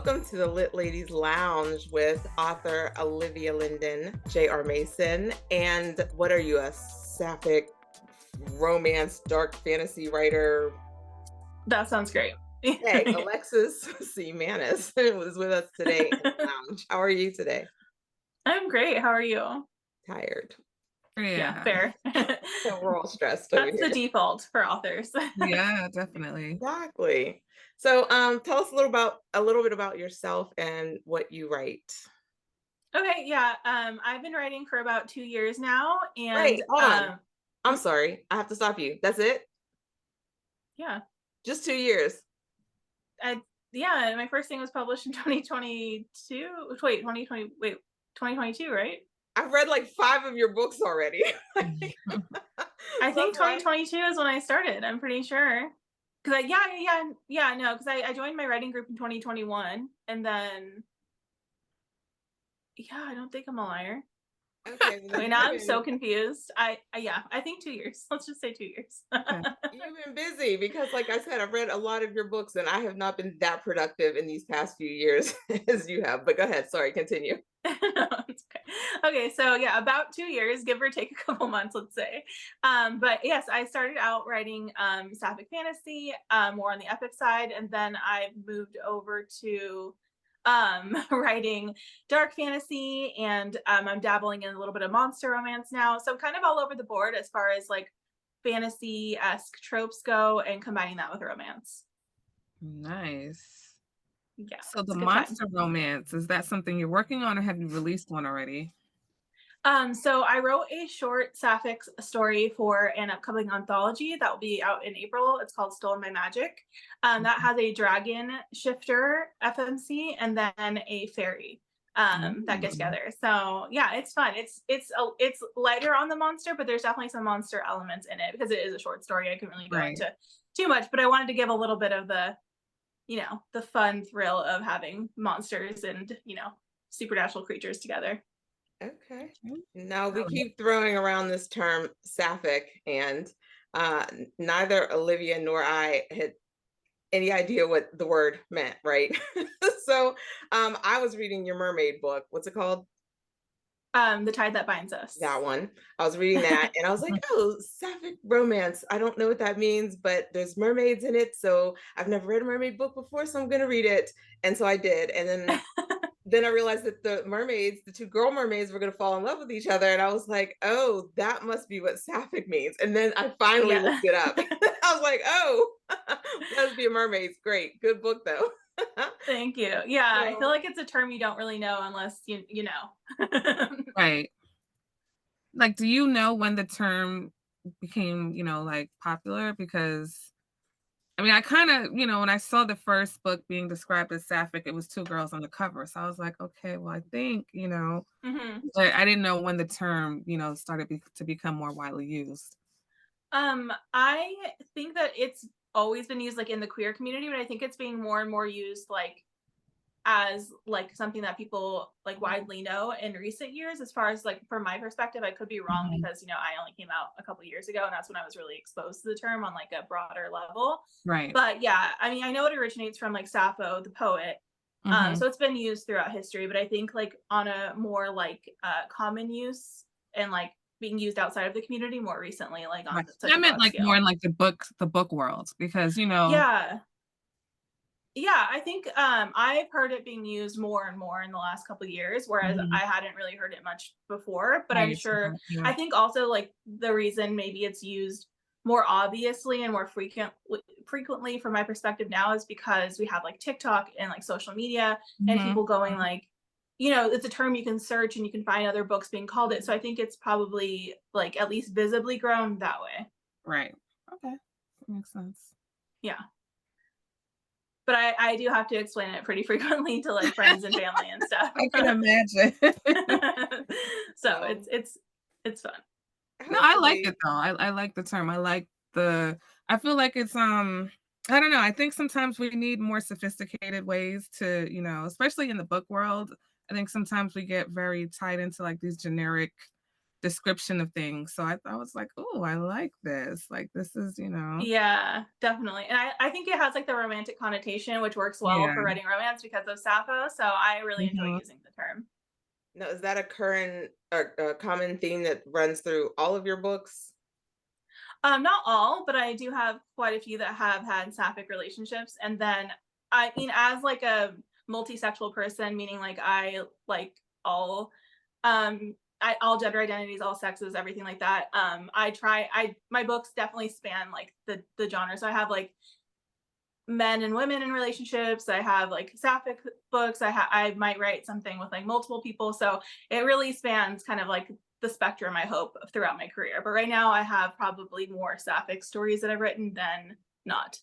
Welcome to the Lit Ladies Lounge with author Olivia Linden, J.R. Mason. And what are you, a sapphic romance, dark fantasy writer? That sounds great. Hey, Alexis C. Manis was with us today in the lounge. How are you today? I'm great. How are you? Tired. Yeah, Yeah. fair. We're all stressed over That's the here. default for authors. Yeah, definitely. Exactly. So tell us a little bit about yourself and what you write. Okay, yeah. I've been writing for about 2 years now, Wait, and hold on. I'm hmm, sorry. I have to stop you. That's it? yeah, Just 2 years. I, yeah. My first thing was published in 2022. Wait, 2020. Wait, 2022, right? I've read like 5 of your books already. I So think that's why 2022 is when I started. I'm pretty sure. Cause yeah. No, because I joined my writing group in 2021, and then yeah, I don't think I'm a liar. okay, well then Wait, now I'm so confused. Yeah, I think 2 years. Let's just say 2 years. Okay. you've been busy because like I said, I've read a lot of your books and I have not been that productive in these past few years as you have. But go ahead, sorry, continue. No, it's okay. Okay, so yeah, about 2 years, give or take a couple months, let's say. But yes, I started out writing sapphic fantasy, more on the epic side, and then I moved over to writing dark fantasy, and I'm dabbling in a little bit of monster romance now. So kind of all over the board as far as like fantasy-esque tropes go, and combining that with romance. Nice. Yeah, So the it's a good time. monster romance, is that something you're working on or have you released one already? So I wrote a short sapphic story for an upcoming anthology that will be out in April. It's called Stolen by Magic. That Mhm. has a dragon shifter FMC and then a fairy that get Mm. together. So yeah, it's fun. It's lighter on the monster, but there's definitely some monster elements in it because it is a short story. I couldn't really go Right. into too much, but I wanted to give a little bit of the fun thrill of having monsters and supernatural creatures together. Okay. Okay. Now I we like keep throwing around this term sapphic, and neither Olivia nor I had any idea what the word meant, right? So I was reading your mermaid book. What's it called? The Tide That Binds Us. That one. I was reading that and I was like, oh, sapphic romance. I don't know what that means, but there's mermaids in it. So I've never read a mermaid book before, so I'm gonna read it. And so I did. And then I realized that the mermaids, the two girl mermaids, were gonna fall in love with each other. And I was like, oh, that must be what sapphic means. And then I finally looked Yeah. it up. I was like, oh, lesbian mermaids. Great. Good book though. Thank you. Yeah, I feel So like it's a term you don't really know unless you know. right. Like, do you know when the term became, like popular? Because I mean, I kind of, when I saw the first book being described as sapphic, it was two girls on the cover. So I was like, okay, well, I think, Mhm. but I didn't know when the term, started to become more widely used. I think that it's always been used like in the queer community, but I think it's being more and more used like as like something that people like widely know in recent years. As far as like from my perspective, I could be wrong Mhm. because I only came out a couple years ago, and that's when I was really exposed to the term on like a broader level. Right. But yeah, I mean, I know it originates from like Sappho the poet. Mhm. So it's been used throughout history, but I think like on a more like common use and like being used outside of the community more recently, like Right. on such I a meant broad like more in scale. like the book world because, Yeah, yeah, I think I've heard it being used more and more in the last couple of years, whereas Mhm. I hadn't really heard it much before. But I'm Right. sure, Yeah. I think also like the reason maybe it's used more obviously and more frequently from my perspective now is because we have like TikTok and like social media and Mhm. people going like, it's a term you can search and you can find other books being called it. So I think it's probably like at least visibly grown that way. Right. Okay. That makes sense. Yeah. But I do have to explain it pretty frequently to like friends and family and stuff. I can imagine. So well, it's fun. No, I like it hopefully. though. I like the term. I feel like it's I don't know. I think sometimes we need more sophisticated ways to, especially in the book world. I think sometimes we get very tied into like these generic description of things. So I was like, "Oh, I like this. Like this is, Yeah, definitely. And I think it has like the romantic connotation, which works well yeah. for writing romance because of Sappho. So I really enjoy Mhm. using the term. Now, is that a current or a common theme that runs through all of your books? Not all, but I do have quite a few that have had sapphic relationships. And then, I mean, as like a multi-sexual person, meaning like I like all gender identities, all sexes, everything like that. My books definitely span like the genre. So I have like men and women in relationships. I have like sapphic books. I might write something with like multiple people. So it really spans kind of like the spectrum, I hope, throughout my career. But right now I have probably more sapphic stories that I've written than not.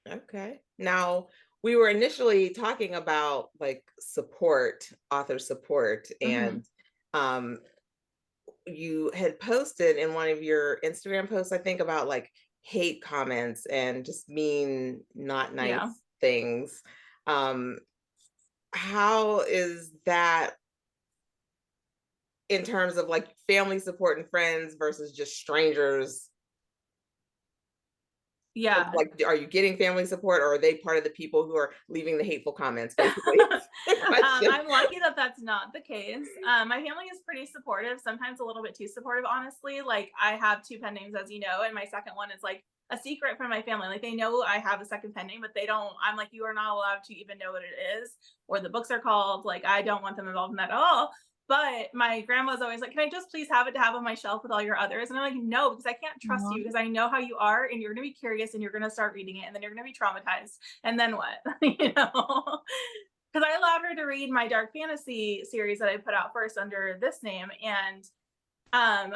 Okay. Now, we were initially talking about like support, author support, Hmm. and um, you had posted in one of your Instagram posts, I think, about like hate comments and just mean, not Yeah. nice things. Um, how is that in terms of like family support and friends versus just strangers? Yeah. Like, are you getting family support, or are they part of the people who are leaving the hateful comments? Basically, is the question. I'm lucky that that's not the case. My family is pretty supportive, sometimes a little bit too supportive, honestly. Like, I have two pen names, as you know, and my second one is like a secret from my family. Like, they know I have a second pen name, but they don't. I'm like, you are not allowed to even know what it is or the books are called. Like, I don't want them involved in that at all. But my grandma's always like, "Can I just please have it to have on my shelf with all your others?" And I'm like, "No, because I can't trust Aw. you because I know how you are and you're going to be curious and you're going to start reading it and then you're going to be traumatized. And then what?" you know? Because I allowed her to read my dark fantasy series that I put out first under this name. And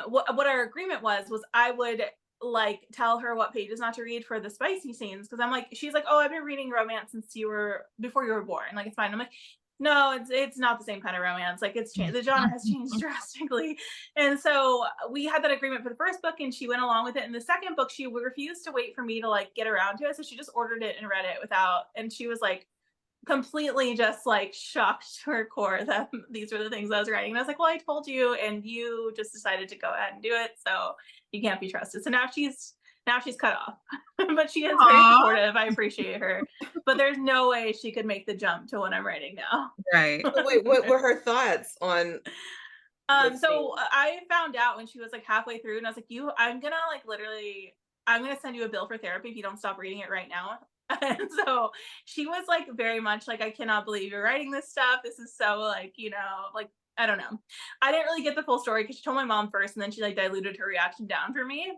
what our agreement was I would like tell her what pages not to read for the spicy scenes because I'm like, she's like, "Oh, I've been reading romance since you were before you were born. Like it's fine." I'm like, "No, it's not the same kind of romance. Like it's changed. The genre has changed drastically." And so we had that agreement for the first book, and she went along with it. In the second book, she refused to wait for me to like get around to it, so she just ordered it and read it without. And she was like, completely just like shocked to her core that these were the things I was writing. And I was like, "Well, I told you, and you just decided to go ahead and do it, so you can't be trusted." So now she's cut off. But she is very supportive. I appreciate her. But there's no way she could make the jump to what I'm writing now. Right. So wait, what were her thoughts on the So change? I found out when she was like halfway through, and I was like, I'm gonna like literally, I'm gonna send you a bill for therapy if you don't stop reading it right now." And so she was like very much like, "I cannot believe you're writing this stuff. This is so like, like I don't know." I didn't really get the full story because she told my mom first, and then she like diluted her reaction down for me.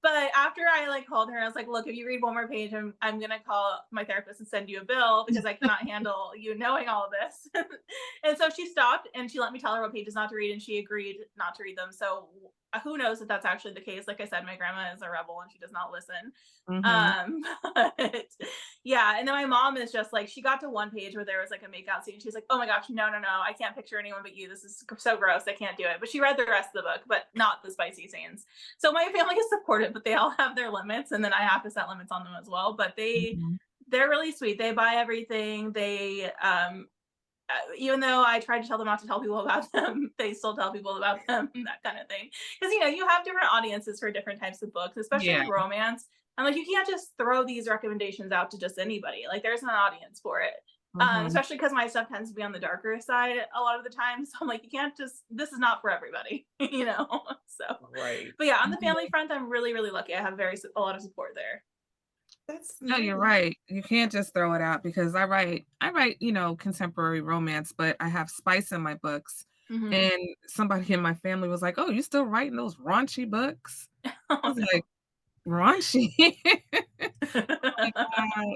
But after I like called her, I was like, "Look, if you read one more page, I'm gonna call my therapist and send you a bill because I cannot handle you knowing all of this." And so she stopped and she let me tell her what pages not to read, and she agreed not to read them. So who knows if that's actually the case? Like I said, my grandma is a rebel and she does not listen. Mhm. Um, but yeah, and then my mom is just like, she got to one page where there was like a makeout scene. She's like, "Oh my gosh, no, no, no, I can't picture anyone but you. This is so gross. I can't do it." But she read the rest of the book, but not the spicy scenes. So my family is supportive, but they all have their limits, and then I have to set limits on them as well. But Mhm. they're really sweet. They buy everything. Even though I tried to tell them not to tell people about them, they still tell people about them, that kind of thing. Because you have different audiences for different types of books, especially Yeah. with romance. I'm like, you can't just throw these recommendations out to just anybody. Like, there's an audience for it. Mhm. Especially because my stuff tends to be on the darker side a lot of the time. So I'm like, you can't just. This is not for everybody, you know. So, Right. but yeah, on the family Mhm. front, I'm really, really lucky. I have a lot of support there. That's No, you're nice. right. You can't just throw it out because I write, contemporary romance, but I have spice in my books. Hmm. And somebody in my family was like, "Oh, you still writing those raunchy books?" I Oh was like, no. "Raunchy?" Like,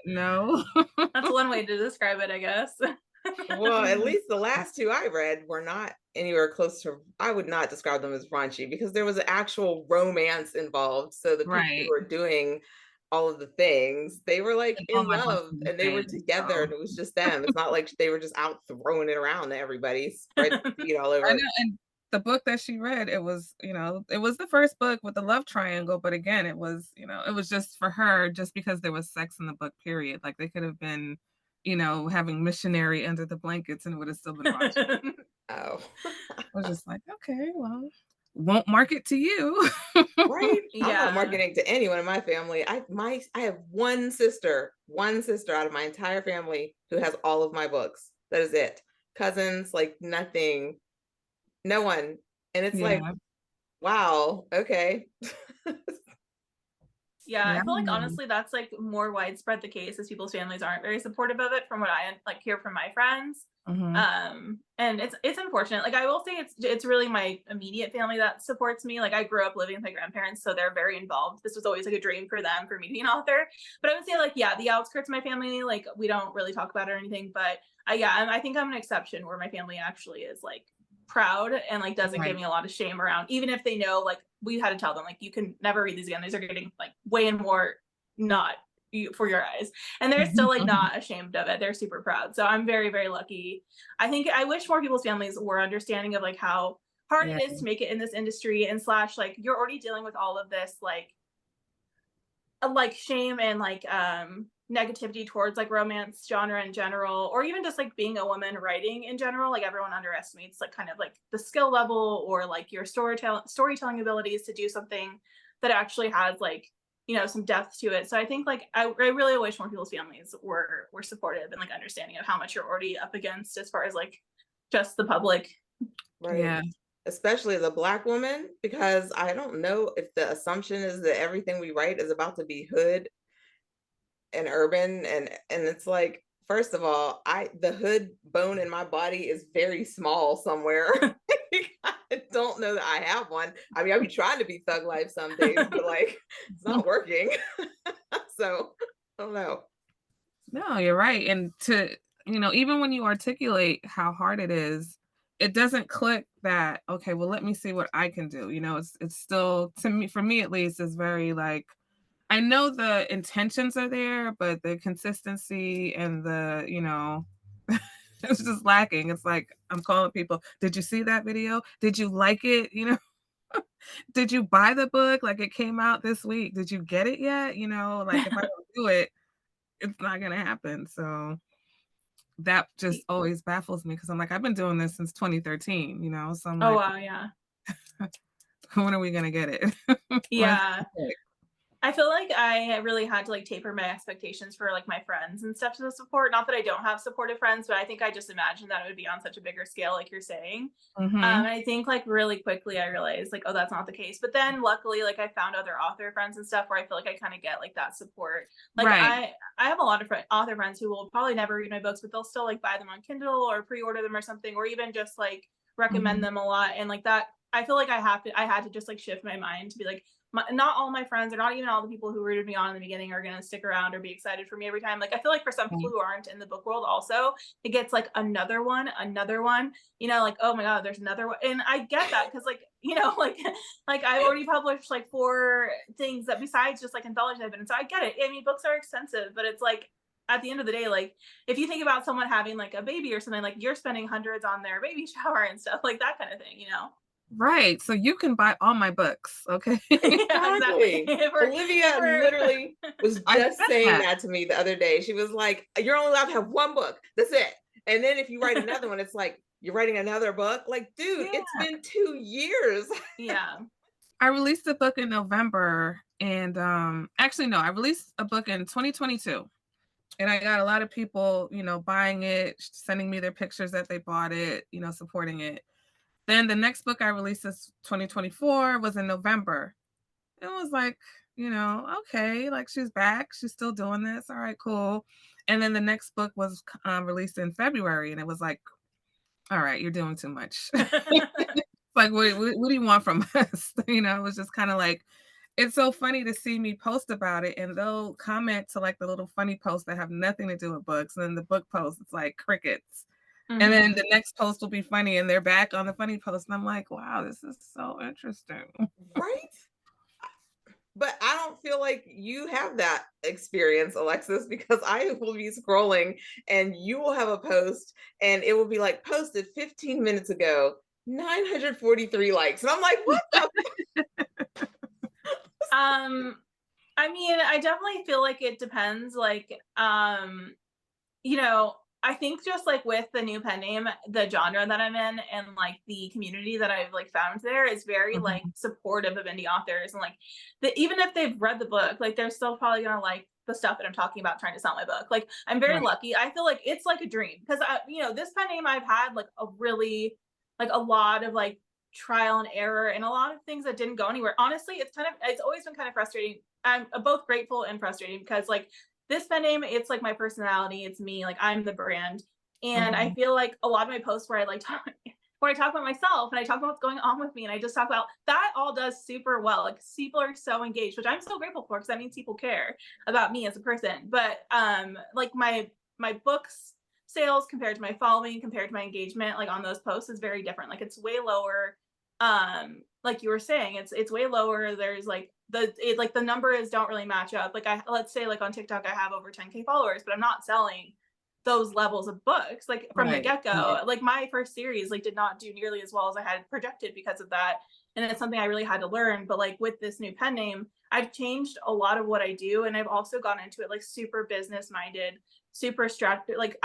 no." That's one way to describe it, I guess. Well, at least the last two I read were not anywhere close to, I would not describe them as raunchy because there was an actual romance involved. So the people who Right. were doing all of the things, they were like And all in my books love are the and they were same, together so and it was just them. It's not like they were just out throwing it around to everybody, spread seed all I over. know, and the book that she read, it was the first book with the love triangle, but again, it was just for her just because there was sex in the book, period. Like, they could have been, having missionary under the blankets and it would have still been raunchy. Oh. I was just like, okay, well, won't market to you. Right? I'm not Yeah. marketing to anyone in my family. I have one sister out of my entire family who has all of my books. That is it. Cousins, like nothing. No one. And it's like, Yeah. wow, okay. Yeah, I Yeah. feel like honestly that's like more widespread the case as people's families aren't very supportive of it from what I like hear from my friends. Mhm. And it's unfortunate. Like I will say it's really my immediate family that supports me. Like I grew up living with my grandparents, so they're very involved. This was always like a dream for them for me to be an author. But I would say like yeah, the outskirts of my family, like we don't really talk about it or anything. But yeah, I think I'm an exception where my family actually is like proud and like doesn't give Right. me a lot of shame around even if they know like we had to tell them like you can never read these again, these are getting like way more not for your eyes, and they're still like not ashamed of it, they're super proud, so I'm very very lucky. I think I wish more people's families were understanding of like how hard Yeah. it is to make it in this industry and slash like you're already dealing with all of this like shame and negativity towards like romance genre in general or even just like being a woman writing in general. Like everyone underestimates like kind of like the skill level or like your storytelling abilities to do something that actually has like some depth to it. So I think like I really wish more people's families were supportive and like understanding of how much you're already up against as far as like just the public. Right. Yeah. Especially as a Black woman, because I don't know if the assumption is that everything we write is about to be hood and urban, and it's like, first of all, I the hood bone in my body is very small somewhere. I don't know that I have one. I mean, I'll be trying to be thug life some days, but like it's not working. So I don't know. No, you're right. And even when you articulate how hard it is, it doesn't click that, okay, well, let me see what I can do. It's still, to me, for me at least, is very like, I know the intentions are there, but the consistency and it's just lacking. It's like I'm calling people, did you see that video? Did you like it? Did you buy the book? Like it came out this week. Did you get it yet? Like if I don't do it, it's not gonna happen. So that just always baffles me because I'm like, I've been doing this since 2013, so I'm Oh like, wow, yeah. when are we gonna get it? When's it Yeah. gonna click? I feel like I really had to like taper my expectations for like my friends and stuff to the support. Not that I don't have supportive friends, but I think I just imagined that it would be on such a bigger scale, like you're saying. Mhm. And I think like really quickly I realized like, oh, that's not the case. But then luckily, like I found other author friends and stuff where I feel like I kind of get like that support. Like Right. I have a lot of author friends who will probably never read my books, but they'll still like buy them on Kindle or pre-order them or something, or even just like recommend Mhm. them a lot. And like that, I feel like I had to just like shift my mind to be like, not all my friends or not even all the people who rooted me on in the beginning are going to stick around or be excited for me every time. Like I feel like for some people Right. who aren't in the book world also, it gets like another one, like, oh my God, there's another one. And I get that because like, like I've already published like 4 things that besides just like anthologies I've been in. So I get it. I mean, books are expensive, but it's like at the end of the day, like if you think about someone having like a baby or something, like you're spending hundreds on their baby shower and stuff like that kind of thing. Right. So you can buy all my books, okay? Yeah, exactly. Exactly. If Olivia we're literally was I just said saying that. that to me the other day. She was like, "You're only allowed to have one book. That's it. And then if you write another one, it's like you're writing another book. Like, dude, it's Yeah. been 2 years." Yeah. I released a book in November and actually no, I released a book in 2022. And I got a lot of people, buying it, sending me their pictures that they bought it, supporting it. Then the next book I released this 2024 was in November. It was like, okay, like she's back, she's still doing this. All right, cool. And then the next book was released in February, and it was like, all right, you're doing too much. Like, what do you want from us? It was just kind of like, it's so funny to see me post about it, and they'll comment to like the little funny posts that have nothing to do with books. And then the book post, it's like crickets. And then Mhm. the next post will be funny, and they're back on the funny post. And I'm like, wow, this is so interesting. Right? But I don't feel like you have that experience, Alexis, because I will be scrolling and you will have a post and it will be like posted 15 minutes ago, 943 likes. And I'm like, what the? Um, I mean, I definitely feel like it depends. Like, you know, I think just like with the new pen name, the genre that I'm in and like the community that I've like found there is very like Mhm. supportive of indie authors, and like even if they've read the book, like they're still probably gonna like the stuff that I'm talking about trying to sell my book. Like I'm very Right. lucky. I feel like it's like a dream because this pen name I've had like a really like a lot of like trial and error and a lot of things that didn't go anywhere. Honestly, it's always been kind of frustrating. I'm both grateful and frustrating because like this pen name, it's like my personality, it's me, like I'm the brand. And I Mhm. feel like a lot of my posts where I like talk where I talk about myself and I talk about what's going on with me and I just talk about that all does super well. Like people are so engaged, which I'm so grateful for because that means people care about me as a person. But like my books sales compared to my following, compared to my engagement, like on those posts is very different. Like it's way lower. Like you were saying, it's way lower. There's like like the numbers don't really match up. Like let's say like on TikTok I have over 10K followers, but I'm not selling those levels of books like from the Right. Right. get-go. Like my first series like did not do nearly as well as I had projected because of that. And it's something I really had to learn. But like with this new pen name, I've changed a lot of what I do. And I've also gone into it like super business minded, super strategic. Like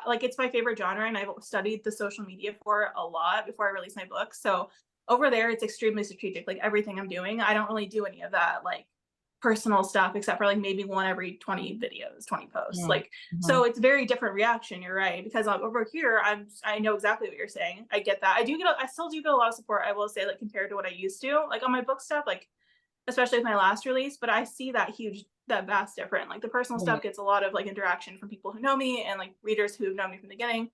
like it's my favorite genre and I've studied the social media for it a lot before I release my book. So over there, it's extremely strategic. Like everything I'm doing, I don't really do any of that like personal stuff except for like maybe one every 20 videos, 20 posts. Mhm. Like so Mhm. it's very different reaction, you're right, because over here I know exactly what you're saying. I get that. I still do get a lot of support, I will say, like compared to what I used to, like on my book stuff, like especially with my last release, but I see that vast different. Like the personal stuff Right. gets a lot of like interaction from people who know me and like readers who know me from the beginning.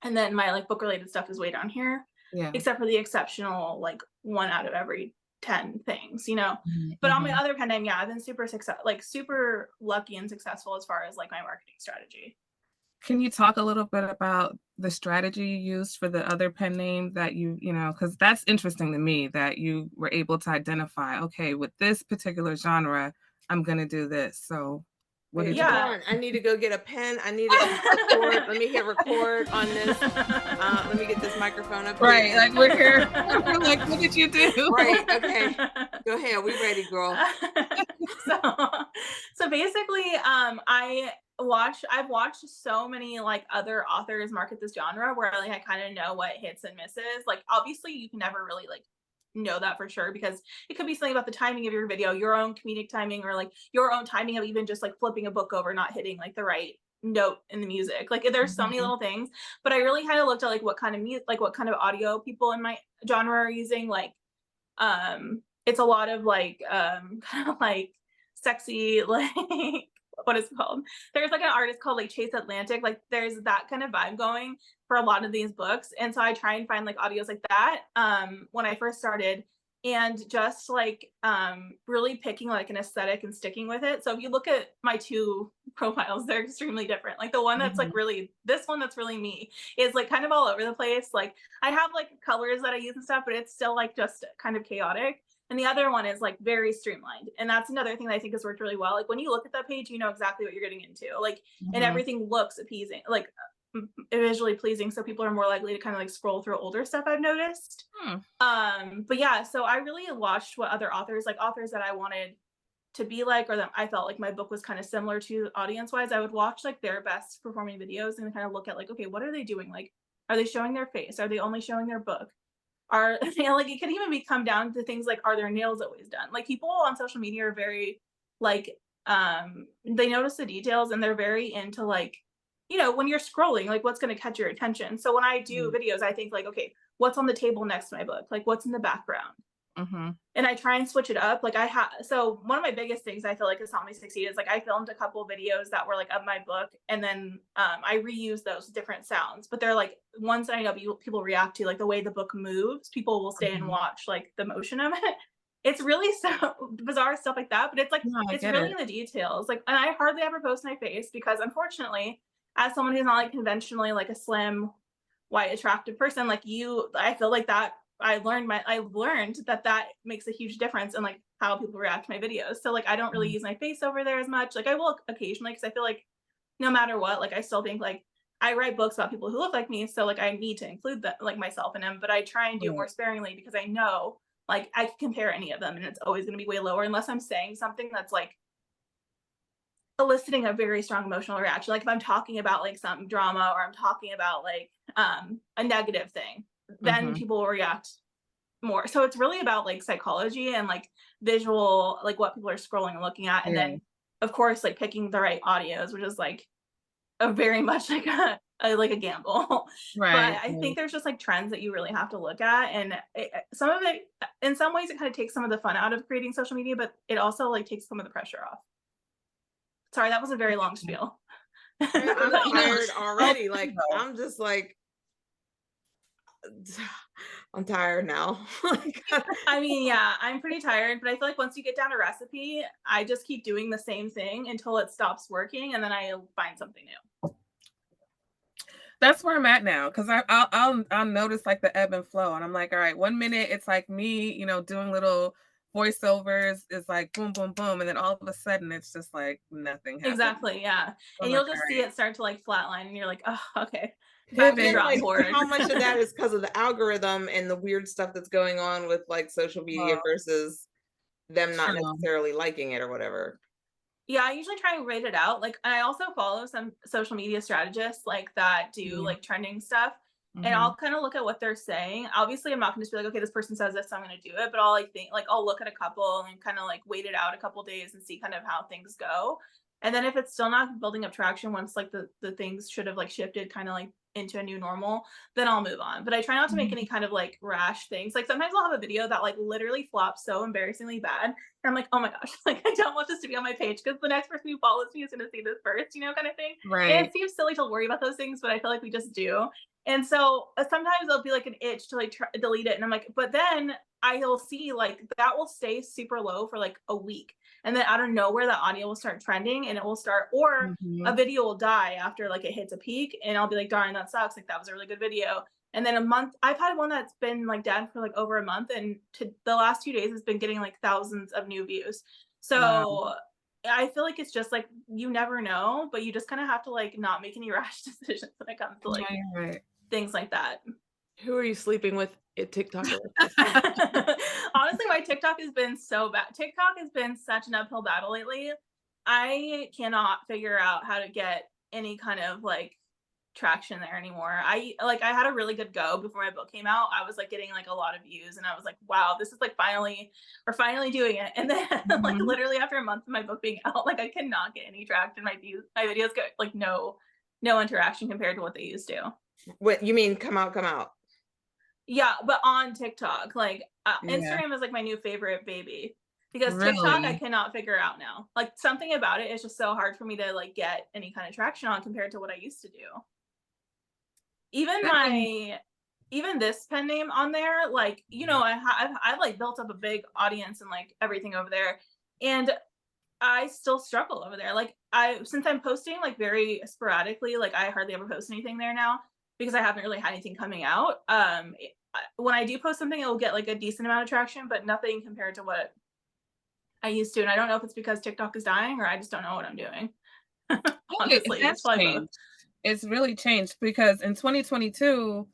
And then my like book related stuff is way down here, Yeah. except for the exceptional like one out of every 10 things, you know. Mhm. But on my Mhm. other pen name, yeah, I've been super lucky and successful as far as like my marketing strategy. Can you talk a little bit about the strategy you used for the other pen name that because that's interesting to me that you were able to identify, okay, with this particular genre, I'm gonna do this. So what Wait, did you hold do? Yeah. on. I need to go get a pen. I need to record. Let me hit record on this. Let me get this microphone up here. Right, like we're here. We're like, what did you do? Right. Okay. Go ahead. We ready, girl. so so basically I've watched so many like other authors market this genre where like I kind of know what hits and misses. Like obviously you can never really like know that for sure because it could be something about the timing of your video, your own comedic timing, or like your own timing of even just like flipping a book over, not hitting like the right note in the music. Like there's so many Mhm. little things, but I really kind of looked at like what kind of music, like what kind of audio people in my genre are using. Like it's a lot of like kind of like sexy like what is it called, there's like an artist called like Chase Atlantic, like there's that kind of vibe going for a lot of these books, and so I try and find like audios like that when I first started, and just like really picking like an aesthetic and sticking with it. So if you look at my two profiles, they're extremely different. Like the one that's like Mhm. really, this one that's really me is like kind of all over the place. Like I have like colors that I use and stuff, but it's still like just kind of chaotic. And the other one is like very streamlined. And that's another thing that I think has worked really well. Like when you look at that page, you know exactly what you're getting into. Like, and Mhm. everything looks appeasing, like visually pleasing. So people are more likely to kind of like scroll through older stuff, I've noticed. Hmm. But yeah, so I really watched what other authors, like authors that I wanted to be like, or that I felt like my book was kind of similar to audience wise. I would watch like their best performing videos and kind of look at like, okay, what are they doing? Like, are they showing their face? Are they only showing their book? Are like it can even be come down to things like, are their nails always done? Like people on social media are very like they notice the details and they're very into like, when you're scrolling, like what's going to catch your attention. So when I do Right. videos, I think like, okay, what's on the table next to my book? Like what's in the background? Mhm. And I try and switch it up. Like so one of my biggest things I feel like has helped me succeed is like I filmed a couple videos that were like of my book, and then I reuse those different sounds. But they're like ones that I know people react to, like the way the book moves. People will stay and Mhm. watch like the motion of it. It's really so bizarre stuff like that, but it's like No, I it's get really it. in the details. Like, and I hardly ever post my face because unfortunately, as someone who's not like conventionally like a slim, white, attractive person, like you, I feel like that I learned that that makes a huge difference in like how people react to my videos. So like I don't really Mhm. use my face over there as much. Like I will occasionally because I feel like no matter what, like I still think like I write books about people who look like me, so like I need to include that like myself in them, but I try and do it more Right. sparingly because I know like I can compare any of them and it's always going to be way lower unless I'm saying something that's eliciting a very strong emotional reaction. Like if I'm talking about like some drama or I'm talking about like a negative thing, then Mhm. people will react more. So it's really about like psychology and like visual, like what people are scrolling and looking at. And Yeah. then of course like picking the right audios, which is like a very much like a like a gamble. But Right, I think right. there's just like trends that you really have to look at. And some of it, in some ways, it kind of takes some of the fun out of creating social media, but it also like takes some of the pressure off. Sorry, that was a very long spiel. Man, I'm But yeah. tired Well, already. Like, I'm just like, I'm tired now. Like, I mean, yeah, I'm pretty tired, but I feel like once you get down a recipe, I just keep doing the same thing until it stops working, and then I find something new. that's where I'm at now, because I'll notice like the ebb and flow, and I'm like, all right, 1 minute it's like me, doing little voiceovers, is like boom, boom, boom, and then all of a sudden it's just like nothing happened. Exactly, yeah, I'm and like, you'll all just see right, it start to like flatline, and you're like, oh, okay, but back to the pivot. then, drawing like, board. how much of that is because of the algorithm and the weird stuff that's going on with like social media Well, versus them not true. necessarily liking it or whatever? Yeah, I usually try and rate it out. Like, and I also follow some social media strategists like that do Yeah. like trending stuff. And Mhm. I'll kind of look at what they're saying. Obviously, I'm not going to just be like, okay, this person says this, so I'm going to do it. But I'll like think, like, I'll look at a couple and kind of like wait it out a couple days and see kind of how things go. And then if it's still not building up traction once like the things should have like shifted kind of like into a new normal, then I'll move on. But I try not to make any Mhm. kind of like rash things. Like sometimes I'll have a video that like literally flops so embarrassingly bad and I'm like, oh my gosh, like I don't want this to be on my page because the next person who follows me is going to see this first, kind of thing. And it Right. seems silly to worry about those things, but I feel like we just do. And so sometimes there'll be like an itch to like delete it. And I'm like, but then I'll see like that will stay super low for like a week. And then out of nowhere, that audio will start trending and it will start, or a Mhm. video will die after like it hits a peak. And I'll be like, darn, that sucks. Like that was a really good video. And then a month, I've had one that's been like dead for like over a month, and to the last 2 days, it's been getting like thousands of new views. Wow. So I feel like it's just like you never know, but you just kind of have to like not make any rash decisions when it comes to Yeah, like you're right. things like that. Who are you sleeping with at TikTok or Honestly, my TikTok has been so bad. TikTok has been such an uphill battle lately. I cannot figure out how to get any kind of like traction there anymore. I had a really good go before my book came out. I was like getting like a lot of views and I was like, wow, this is like finally we're finally doing it. And then like Mhm. literally after a month of my book being out, like I cannot get any traction. My videos get like no interaction compared to what they used to. what you mean come out, come out? Yeah, but on TikTok, like Yeah. Instagram is like my new favorite baby because TikTok I Really? cannot figure out now. Like something about it is just so hard for me to like get any kind of traction on compared to what I used to do. Even I mean, even this pen name on there, like I've like built up a big audience and like everything over there, and I still struggle over there. Like I since I'm posting like very sporadically, like I hardly ever post anything there now because I haven't really had anything coming out. When I do post something, it will get like a decent amount of traction, but nothing compared to what I used to. And I don't know if it's because TikTok is dying or I just don't know what I'm doing. it Honestly, it's has probably both. changed. It's really changed because in 2022,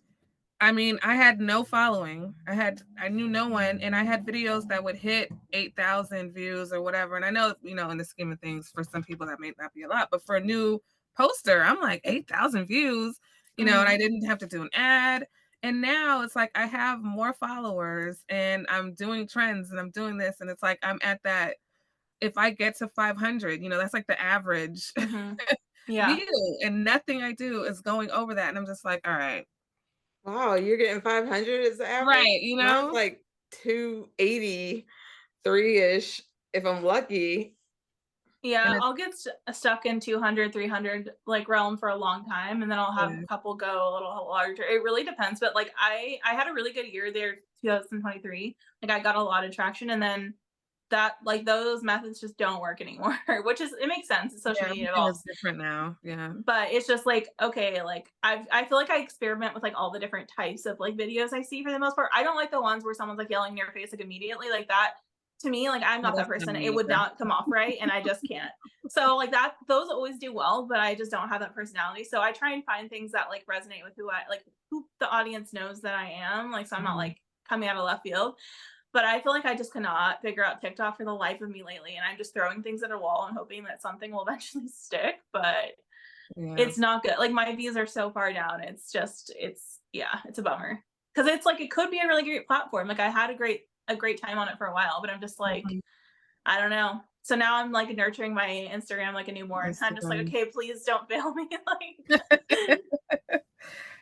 I mean, I had no following. I knew no one, and I had videos that would hit 8,000 views or whatever. And I know, in the scheme of things, for some people that may not be a lot, but for a new poster, I'm like 8,000 views, and I Hmm. didn't have to do an ad. And now it's like I have more followers, and I'm doing trends, and I'm doing this, and it's like I'm at that. If I get to 500, that's like the average Hmm. Yeah. view, and nothing I do is going over that. And I'm just like, all right, Wow, you're getting 500 as the average? right, Mine's like 283-ish if I'm lucky. and Yeah, it's I'll get stuck in 200, 300 like realm for a long time and then I'll have a yeah. couple go a little larger. It really depends, but like I had a really good year there 2023. Like I got a lot of traction and then that like those methods just don't work anymore, which is it makes sense. It's social Yeah, media everything is evolves. different now. Yeah. But it's just like okay, like I feel like I experiment with like all the different types of like videos I see for the most part. I don't like the ones where someone's like yelling in your face like immediately like that. To me, like I'm No, not that that's not person. It me would either. not come off right, and I just can't. So like that, those always do well, but I just don't have that personality. So I try and find things that like resonate with who the audience knows that I am. Like so I'm not Mhm. like coming out of left field. But I feel like I just cannot figure out TikTok for the life of me lately, and I'm just throwing ththings at a wall and hoping that something will eventually stick, but Yeah. it's not good. Like, my views are so far down, it's yeah, it's a bummer. Because it's like, it could be a really great platform, like, I had a great time on it for a while, but I'm just like, Mhm. I don't know. So now I'm, like, nurturing my Instagram like a newborn. I'm just like, Instagram. "Okay, please don't fail me," like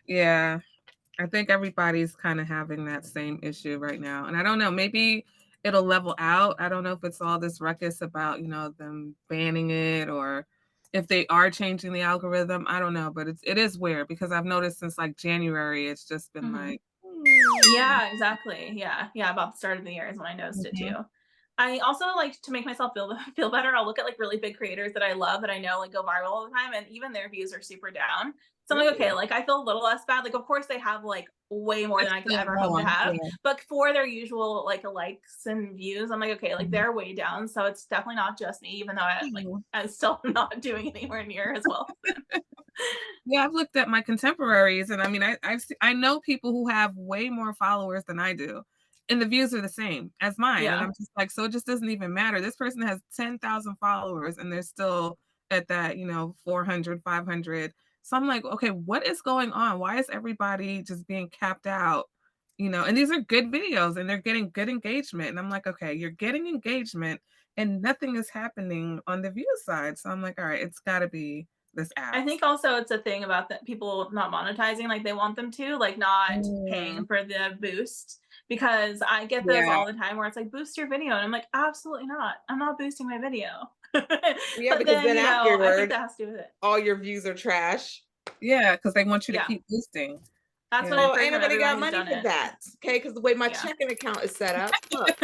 Yeah. I think everybody's kind of having that same issue right now. And I don't know, maybe it'll level out. I don't know if it's all this ruckus about, them banning it or if they are changing the algorithm. I don't know, but it is weird because I've noticed since like January, it's just been Mhm. like, Yeah, exactly. Yeah, yeah, about the start of the year is when I noticed it Mhm. too. I also like to make myself feel better. I'll look at like really big creators that I love that I know like go viral all the time, and even their views are super down. So I'm like, okay, Really? like I feel a little less bad. Like, of course, they have like way more It's than I could still ever hope to more. have, Yeah. but for their usual like likes and views, I'm like, okay, like Mhm. they're way down. So it's definitely not just me, even though I'm still not doing anywhere near as well. Yeah, I've looked at my contemporaries, and I mean, I know people who have way more followers than I do, and the views are the same as mine. And Yeah. I'm just like, so it just doesn't even matter. This person has 10,000 followers, and they're still at that, 400, 500. So I'm like, okay, what is going on? Why is everybody just being capped out? And these are good videos, and they're getting good engagement. And I'm like, okay, you're getting engagement, and nothing is happening on the view side. So I'm like, all right, it's got to be this I app. think also it's a thing about that people not monetizing like they want them to, like not Mm, paying for the boost. Because I get those yeah, all the time where it's like boost your video, and I'm like, absolutely not. I'm not boosting my video. Yeah, But because then, then I think afterward, that has to do with it. all your views are trash. yeah, because they want you to Yeah. keep boosting. That's what Yeah. I've Well, heard ain't from nobody everyone got who's money done for it. that. Okay, because the way my Yeah. checking account is set up, look.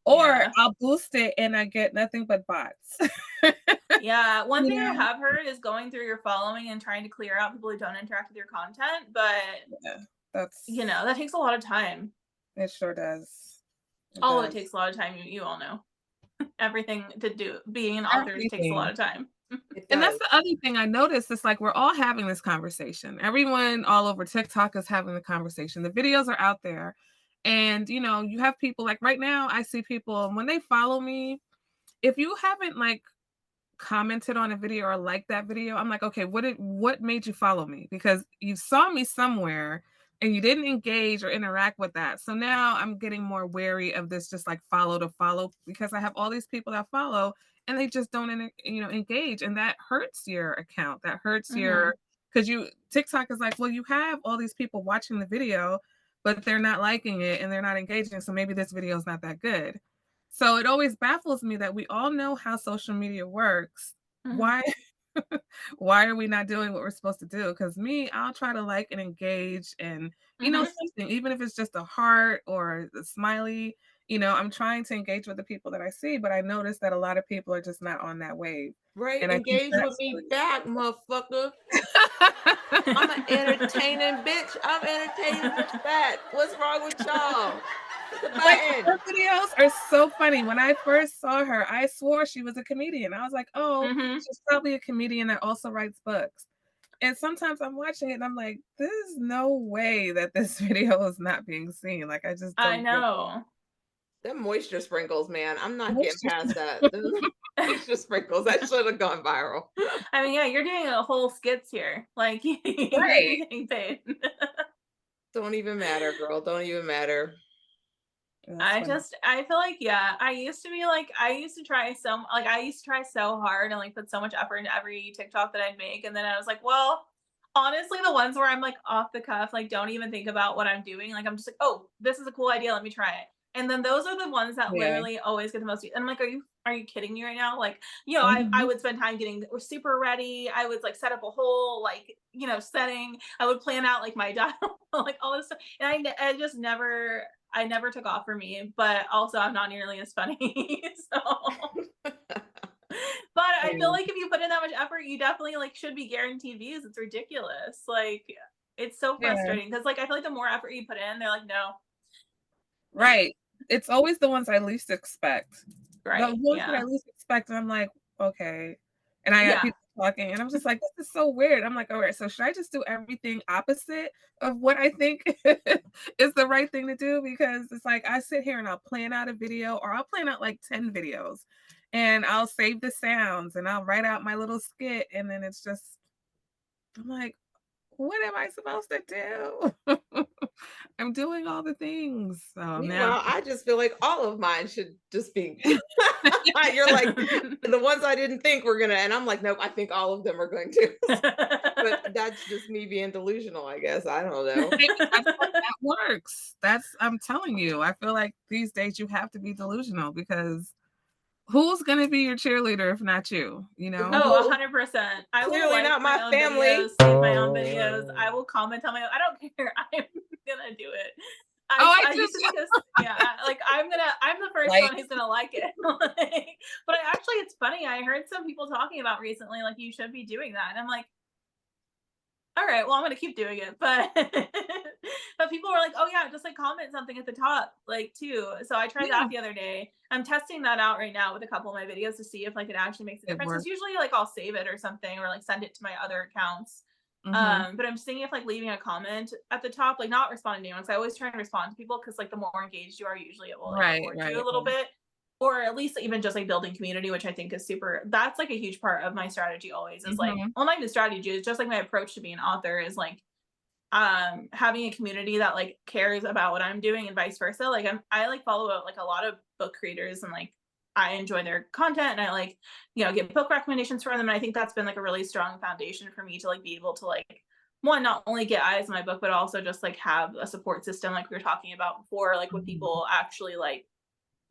Or Yeah. I'll boost it and I get nothing but bots. Yeah. One You thing I know? have heard is going through your following and trying to clear out people who don't interact with your content, but Yeah, that's that takes a lot of time. it sure does. It All of it does. takes a lot of time, you all know. Everything to do being an author just takes a lot Everything. of time. It And that's does. the other thing I noticed, it's like we're all having this conversation. Everyone all over TikTok is having the conversation. The videos are out there. And, you have people like right now, I see people, and when they follow me, if you haven't like commented on a video or liked that video, I'm like, okay, what made you follow me? Because you saw me somewhere and you didn't engage or interact with that. So now I'm getting more wary of this just like follow to follow because I have all these people that follow and they just don't engage, and that hurts your account. That hurts your Mhm. because you TikTok is like, well, you have all these people watching the video, but they're not liking it and they're not engaging. So maybe this video is not that good. So it always baffles me that we all know how social media works. Mhm. Why why are we not doing what we're supposed to do? Because me, I'll try to like and engage and Mhm. something, even if it's just a heart or a smiley, I'm trying to engage with the people that I see, but I notice that a lot of people are just not on that wave. Right? And I think Engage with that's me back, motherfucker. I'm an Mhm. entertaining bitch. I'm entertaining bitch back. What's wrong with y'all? Hit the like, her button. videos are so funny. When I first saw her, I swore she was a comedian. I was like, "Oh, she's probably a comedian that also writes books." And sometimes I'm watching it and I'm like, "There's no way that this video is not being seen." Like, I just I don't get know. Them moisture sprinkles, man. I'm not getting moisture. past that. Them moisture sprinkles. That should have gone viral. I mean, yeah, you're doing a whole skits here. Like, you might be Right. getting paid. Don't even matter, girl. Don't even matter. That's funny. I feel like, yeah, I used to try I used to try so hard and like put so much effort into every TikTok that I'd make. And then I was like, well, honestly, the ones where I'm like off the cuff, like don't even think about what I'm doing. Like I'm just like, oh, this is a cool idea. Let me try it. And then those are the ones that Yeah. literally always get the most views. And I'm like, are you kidding me right now? Like, I Mhm. would spend time getting super ready. I would like set up a whole like, setting. I would plan out like my dial, like all this stuff. And I just never took off for me, but also I'm not nearly as funny. So, but I feel Yeah. like if you put in that much effort, you definitely like should be guaranteed views. It's ridiculous. Like it's so Yeah. frustrating because like I feel like the more effort you put in, they're like, no, Right. It's always the ones I least expect. The right? ones that I Yeah, least expect, and I'm like, "Okay." And I got yeah, people talking, and I'm just like, "This is so weird." I'm like, "Alright, so should I just do everything opposite of what I think is the right thing to do?" Because it's like I sit here and I'll plan out a video or I'll plan out like 10 videos, and I'll save the sounds and I'll write out my little skit, and then it's just I'm like, "What am I supposed to do?" I'm doing all the things. So now Meanwhile, I just feel like all of mine should just be you're like, the ones I didn't think were gonna and I'm like, "Nope, I think all of them are going to." But that's just me being delusional, I guess, I don't know. maybe that's what that works. That's I'm telling you, I feel like these days you have to be delusional because who's gonna be your cheerleader if not you, you know? Oh, Well, 100%. I will clearly like not my my own family. videos, save my own videos. I will comment on my own. I don't care. I'm gonna do it. Oh, I I do used to think this, yeah, like I'm the first like one who's gonna like it. Like, but I actually, it's funny. I heard some people talking about recently, like you should be doing that, and I'm like, all right, well, I'm gonna keep doing it. But but people were like, oh yeah, just like comment something at the top, like too. So I tried yeah, that the other day. I'm testing that out right now with a couple of my videos to see if like it actually makes a it difference. Because works. usually like I'll save it or something or like send it to my other accounts. Mhm. But I'm seeing if like leaving a comment at the top, like not responding to anyone, because I always try and respond to people because like the more engaged you are, usually it will like Right, reward you right, a little right. bit, or at least even just like building community, which I think is super. That's like a huge part of my strategy always is like, Mhm. well, not even strategy, it's just like my approach to being an author is like having a community that like cares about what I'm doing and vice versa. Like I like follow like a lot of book creators and like I enjoy their content and I like, get book recommendations from them. And I think that's been like a really strong foundation for me to like be able to like one, not only get eyes on my book, but also just like have a support system like we were talking about before, like with Mhm. people actually like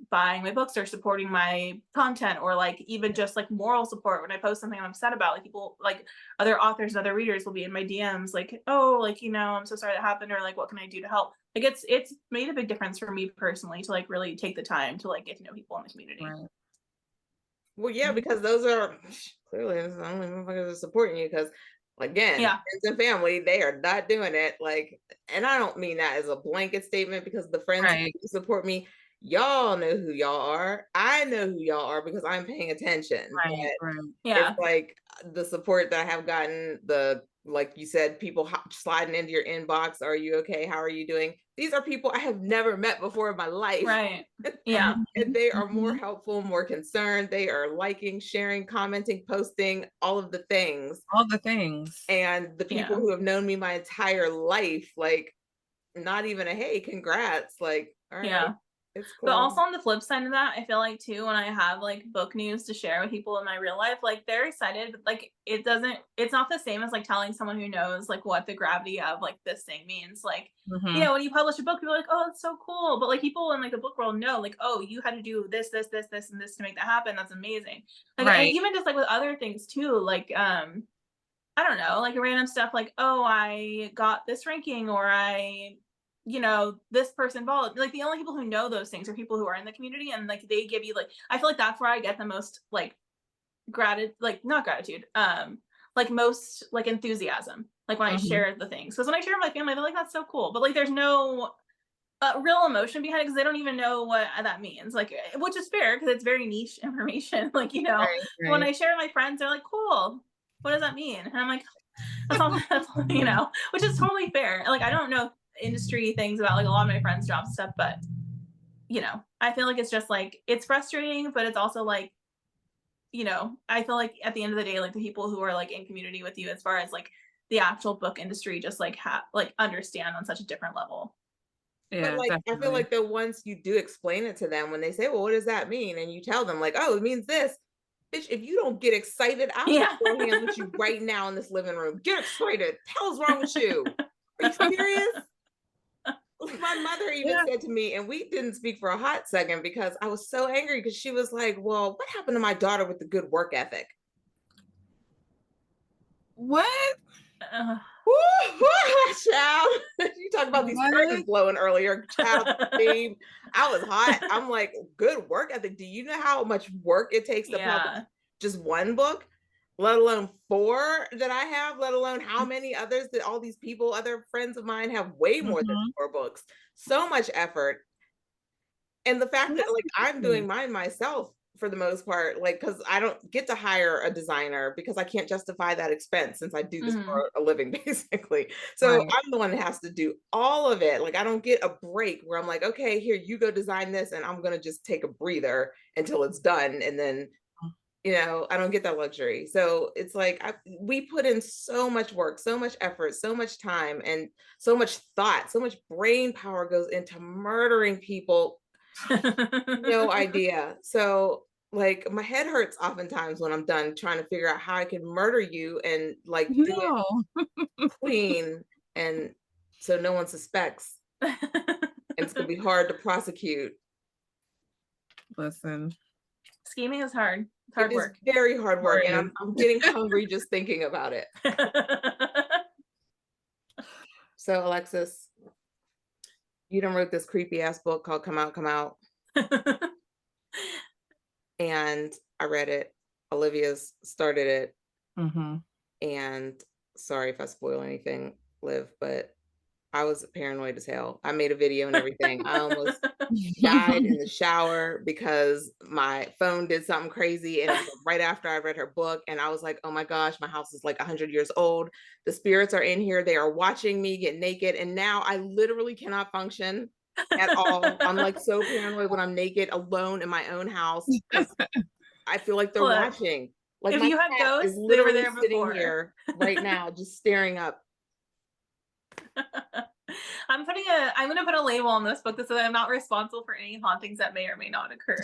buying my books or supporting my content or like even just like moral support when I post something I'm upset about. Like people like other authors and other readers will be in my DMs like, oh, like, I'm so sorry that happened, or like what can I do to help? Like it's made a big difference for me personally to like really take the time to like get to know people in the community. Right. Well, yeah, Yeah. because those are clearly the only motherfuckers that are supporting you. Because again, Yeah. friends and family, they are not doing it. Like, and I don't mean that as a blanket statement because the friends Right, who support me, y'all know who y'all are. I know who y'all are because I'm paying attention. right, right. It's Yeah. like the support that I have gotten, the like you said, people sliding into your inbox. Are you okay? How are you doing? These are people I have never met before in my life. Right. Yeah. And Mhm, they are more mhm. helpful, more concerned. They are liking, sharing, commenting, posting, all of the things. All the things. And the people Yeah. who have known me my entire life, like, not even a hey, congrats. Like, all right, Yeah. it's But cool. also on the flip side of that, I feel like too when I have like book news to share with people in my real life, like they're excited, but like it's not the same as like telling someone who knows like what the gravity of like this thing means. Like, Mhm. when you publish a book, people are like, oh, it's so cool. But like people in like the book world know, like, oh, you had to do this, this, this, this, and this to make that happen. That's amazing. Like, and Right. even just like with other things too, like I don't know, like random stuff like, oh, I got this ranking or this person followed. Like the only people who know those things are people who are in the community and like they give you like I feel like that's where I get the most like gratitude, like not gratitude, like most like enthusiasm. Like when I Mhm. share the things. Because when I share with my family, they're like, that's so cool. But like there's no real emotion behind it because they don't even know what that means. Like, which is fair because it's very niche information. Like, Right, when right. I share with my friends, they're like, cool. What does that mean? And I'm like, that's all, which is totally fair. Like, I don't know industry things about like a lot of my friends' jobs stuff, but I feel like it's just like it's frustrating, but it's also like, I feel like at the end of the day, like the people who are like in community with you as far as like the actual book industry just like like understand on such a different level. But, Yeah, like, I feel definitely. like that once you do explain it to them, when they say, "Well, what does that mean?" And you tell them, like, "Oh, it means this." Bitch, if you don't get excited, I will Yeah. throw hands with you right now in this living room. Get excited. The hell's wrong with you? Are you serious? Like, my mother even Yeah. said to me, and we didn't speak for a hot second because I was so angry because she was like, "Well, what happened to my daughter with the good work ethic?" Uh, What? Woo, child. You talk about these curtains What? blowing earlier, child. Steam. I was hot. I'm like, good work ethic. Do you know how much work it takes to publish yeah. just one book, let alone four that I have, let alone how many others that all these people, other friends of mine, have way more than Mhm. four books. So much effort. And the fact And that that's like the I'm thing. doing mine myself for the most part, like, because I don't get to hire a designer because I can't justify that expense since I do this Mhm. for a living, basically. So Right. I'm the one that has to do all of it. Like, I don't get a break where I'm like, okay, here, you go design this, and I'm going to just take a breather until it's done. And then, I don't get that luxury. So it's like we put in so much work, so much effort, so much time, and so much thought, so much brain power goes into murdering people. No idea. So, like, my head hurts oftentimes when I'm done trying to figure out how I can murder you and like do it No. clean and so no one suspects. And it's gonna be hard to prosecute. Listen, Scheming is hard. It's It hard is work. very hard work, and right. I'm getting hungry just thinking about it. So, Alexis, you done wrote this creepy ass book called Come Out, Come Out, and I read it. Olivia's started it, Mhm. and sorry if I spoil anything, Liv, but I was paranoid as hell. I made a video and everything. I almost died in the shower because my phone did something crazy, and it was like right after I read her book, and I was like, oh my gosh, my house is like 100 years old. The spirits are in here. They are watching me get naked, and now I literally cannot function at all. I'm like so paranoid when I'm naked alone in my own house because I feel like they're Look, watching. Like, if my you had cat is ghosts, they were literally there sitting before. here right now just staring up. I'm gonna put a label on this book that says I'm not responsible for any hauntings that may or may not occur.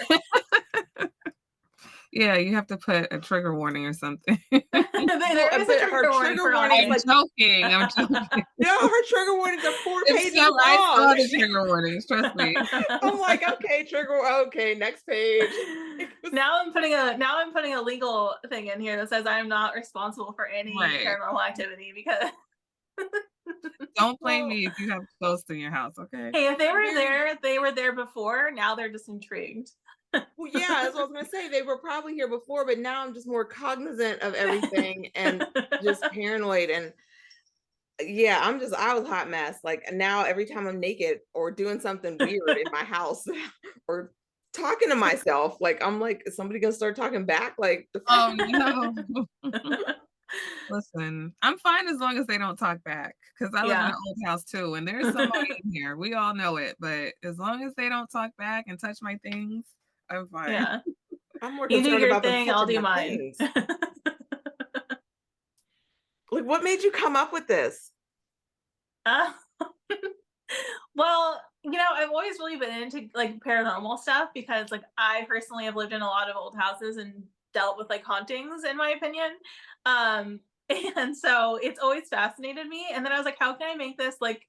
Yeah, you have to put a trigger warning or something. Well, There is a but her trigger warning trigger for warning is I'm hauntings. like, joking, I'm joking. no, her trigger warnings are 4 If pages some I long. saw the trigger warnings, trust me. I'm like, okay, okay, next page. Now I'm putting a legal thing in here that says I am not responsible for any Right. paranormal activity because Don't blame Well, me if you have ghosts in your house, okay? hey, if very they were there before. Now they're just intrigued. well, yeah, that's what I was gonna say. They were probably here before, but now I'm just more cognizant of everything and just paranoid. And yeah, I was a hot mess. Like, now every time I'm naked or doing something weird in my house or talking to myself, like, I'm like, is somebody gonna start talking back? Like, the fuck? Oh, no. Listen, I'm fine as long as they don't talk back, because I live in an Yeah. old house too, and there's somebody in here. We all know it, but as long as they don't talk back and touch my things, I'm fine. Yeah. I'm more You do concerned your about them thing, I'll touching do my mine. things. Like, what made you come up with this? Uh, well, I've always really been into like paranormal stuff because like I personally have lived in a lot of old houses and dealt with like hauntings in my opinion. Um and so it's always fascinated me. And then I was like, how can I make this like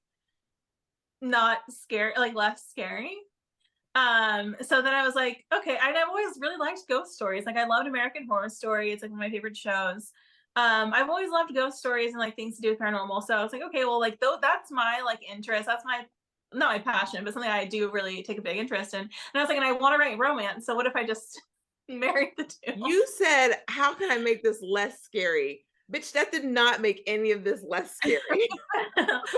not scary, like less scary? So then I was like, okay, and I've always really liked ghost stories. Like I loved American Horror Story. It's like one of my favorite shows. I've always loved ghost stories and like things to do with paranormal. So I was like, okay, well, like though that's my like interest. That's my not my passion, but something I do really take a big interest in. And I was like, and I want to write romance. So what if I just married the two? You said, how can I make this less scary? Bitch, that did not make any of this less scary.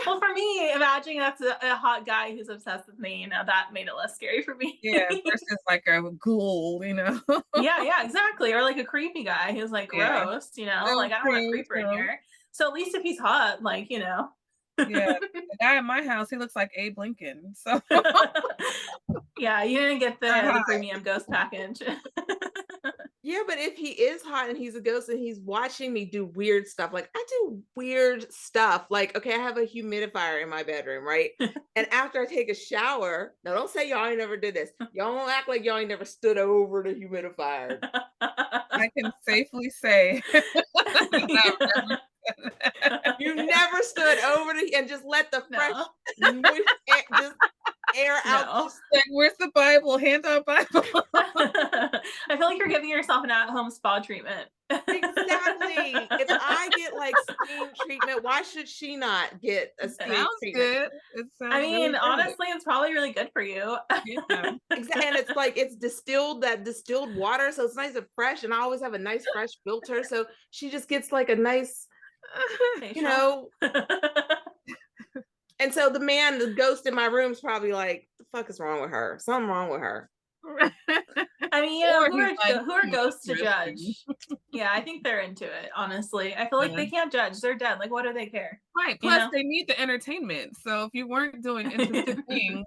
Well, for me, imagining that's a hot guy who's obsessed with me, that made it less scary for me. Yeah, versus like a ghoul, Yeah, yeah, exactly. Or like a creepy guy who's like Yeah. gross, So like I don't want a true, creeper in true. here. So at least if he's hot, Yeah, the guy in my house, he looks like Abe Lincoln, so Yeah, you didn't get not the hot. premium ghost package. Yeah, but if he is hot and he's a ghost and he's watching me do weird stuff, like, I do weird stuff. Like, okay, I have a humidifier in my bedroom, right? And after I take a shower, now don't say y'all ain't never did this. Y'all won't act like y'all ain't never stood over the humidifier. I can safely say that I've never said that. You never stood over the and just let the fresh, No. moist air, just air out. No. Like, where's the Bible? Hand out Bible. I feel like you're giving yourself an at-home spa treatment. Exactly. If I get like steam treatment, why should she not get a steam Sounds treatment? good. It I sounds mean, really good. honestly, it's probably really good for you. Yeah. Exactly. And it's like it's that distilled water. So it's nice and fresh. And I always have a nice fresh filter. So she just gets like a nice, you Facial. know. And so the ghost in my room is probably like, the fuck is wrong with her? Something wrong with her. I mean, Or who he's are like, who are ghosts to interesting. judge? Yeah, I think they're into it, honestly. I feel like Yeah. they can't judge. They're dead. Like, what do they care? Right. You Plus, know? they need the entertainment. So if you weren't doing interesting things,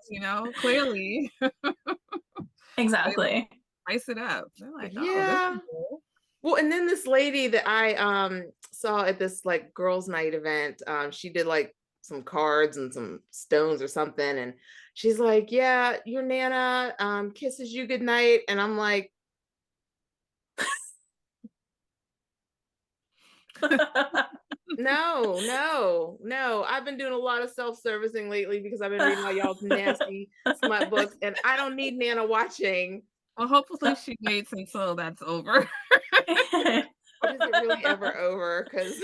clearly they would Exactly. spice it up. They're like, oh, this is Yeah. cool. Well, and then this lady that I saw at this like girls' night event, she did like some cards and some stones or something, and she's like, "Yeah, your Nana kisses you goodnight," and I'm like, "No, no, no. I've been doing a lot of self-servicing lately because I've been reading all y'all's nasty smut books, and I don't need Nana watching." Well, hopefully she waits until that's over. But is it really ever over? Because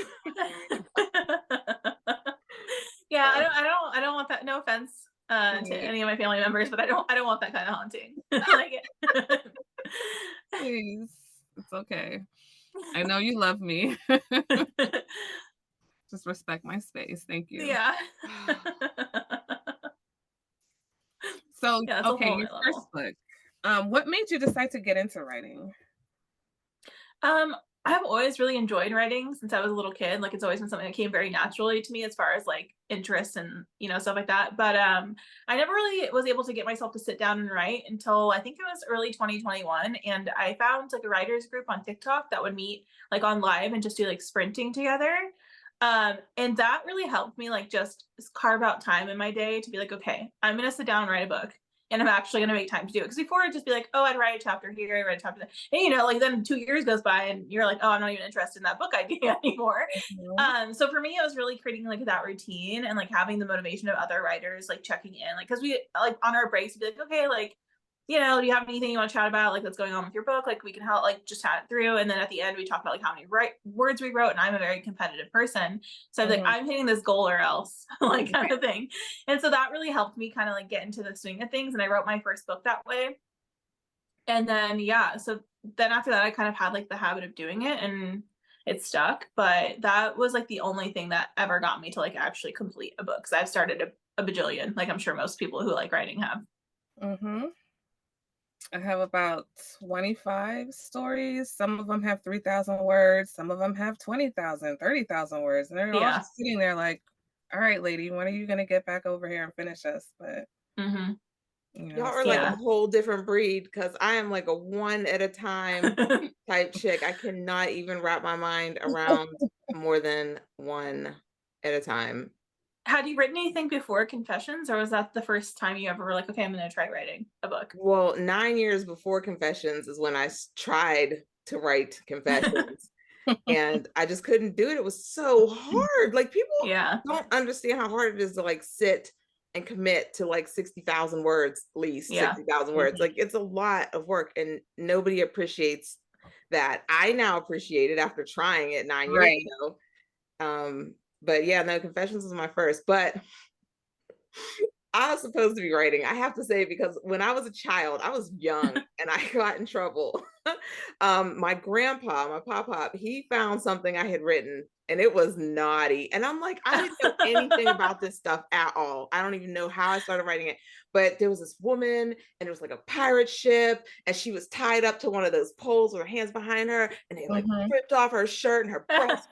Yeah, I don't want that. No offense to Right. any of my family members, but I don't want that kind of haunting. Like Please. It's okay. I know you love me. Just respect my space. Thank you. yeah. So, Yeah, it's a okay, whole your new first level. book. What made you decide to get into writing? Um, I've always really enjoyed writing since I was a little kid. Like it's always been something that came very naturally to me as far as like interests and stuff like that. But I never really was able to get myself to sit down and write until I think it was early 2021. And I found like a writers group on TikTok that would meet like on live and just do like sprinting together. And that really helped me like just carve out time in my day to be like, okay, I'm gonna sit down and write a book. And I'm actually gonna make time to do it. Because before I'd just be like, oh, I'd write a chapter here, I write a chapter there. And like then 2 years goes by and you're like, oh, I'm not even interested in that book idea anymore. Mhm. So for me, it was really creating like that routine and like having the motivation of other writers like checking in. Like because we like on our breaks, we'd be like, okay, like do you have anything you want to chat about, like that's going on with your book? Like we can help, like just chat it through. And then at the end, we talk about like how many words we wrote. And I'm a very competitive person, so I'm like, Mhm. I'm hitting this goal or else, like kind of thing. And so that really helped me kind of like get into the swing of things. And I wrote my first book that way. And then yeah, so then after that, I kind of had like the habit of doing it, and it stuck. But that was like the only thing that ever got me to like actually complete a book. Because I've started a bajillion, like I'm sure most people who like writing have. Mhm. I have about 25 stories. Some of them have 3,000 words. Some of them have 20,000, 30,000 words. And they're all Yeah. just sitting there like, all right, lady, when are you going to get back over here and finish us? But, Hmm. y'all are like a Yeah. whole different breed because I am like a one at a time type chick. I cannot even wrap my mind around more than one at a time. Had you written anything before Confessions, or was that the first time you ever were like, okay, I'm going to try writing a book? Well, 9 years before Confessions is when I tried to write Confessions, and I just couldn't do it. It was so hard. Like people Yeah. don't understand how hard it is to like sit and commit to like 60,000 words, at least Yeah. 60,000 words. Mhm. Like it's a lot of work and nobody appreciates that. I now appreciate it after trying it 9 years Right. ago. But yeah, no, Confessions was my first, but I was supposed to be writing. I have to say, because when I was a child, I was young and I got in trouble. My grandpa, my pop, he found something I had written and it was naughty. And I'm like, I didn't know anything about this stuff at all. I don't even know how I started writing it. But there was this woman and it was like a pirate ship and she was tied up to one of those poles with her hands behind her and they like Mhm. ripped off her shirt and her breast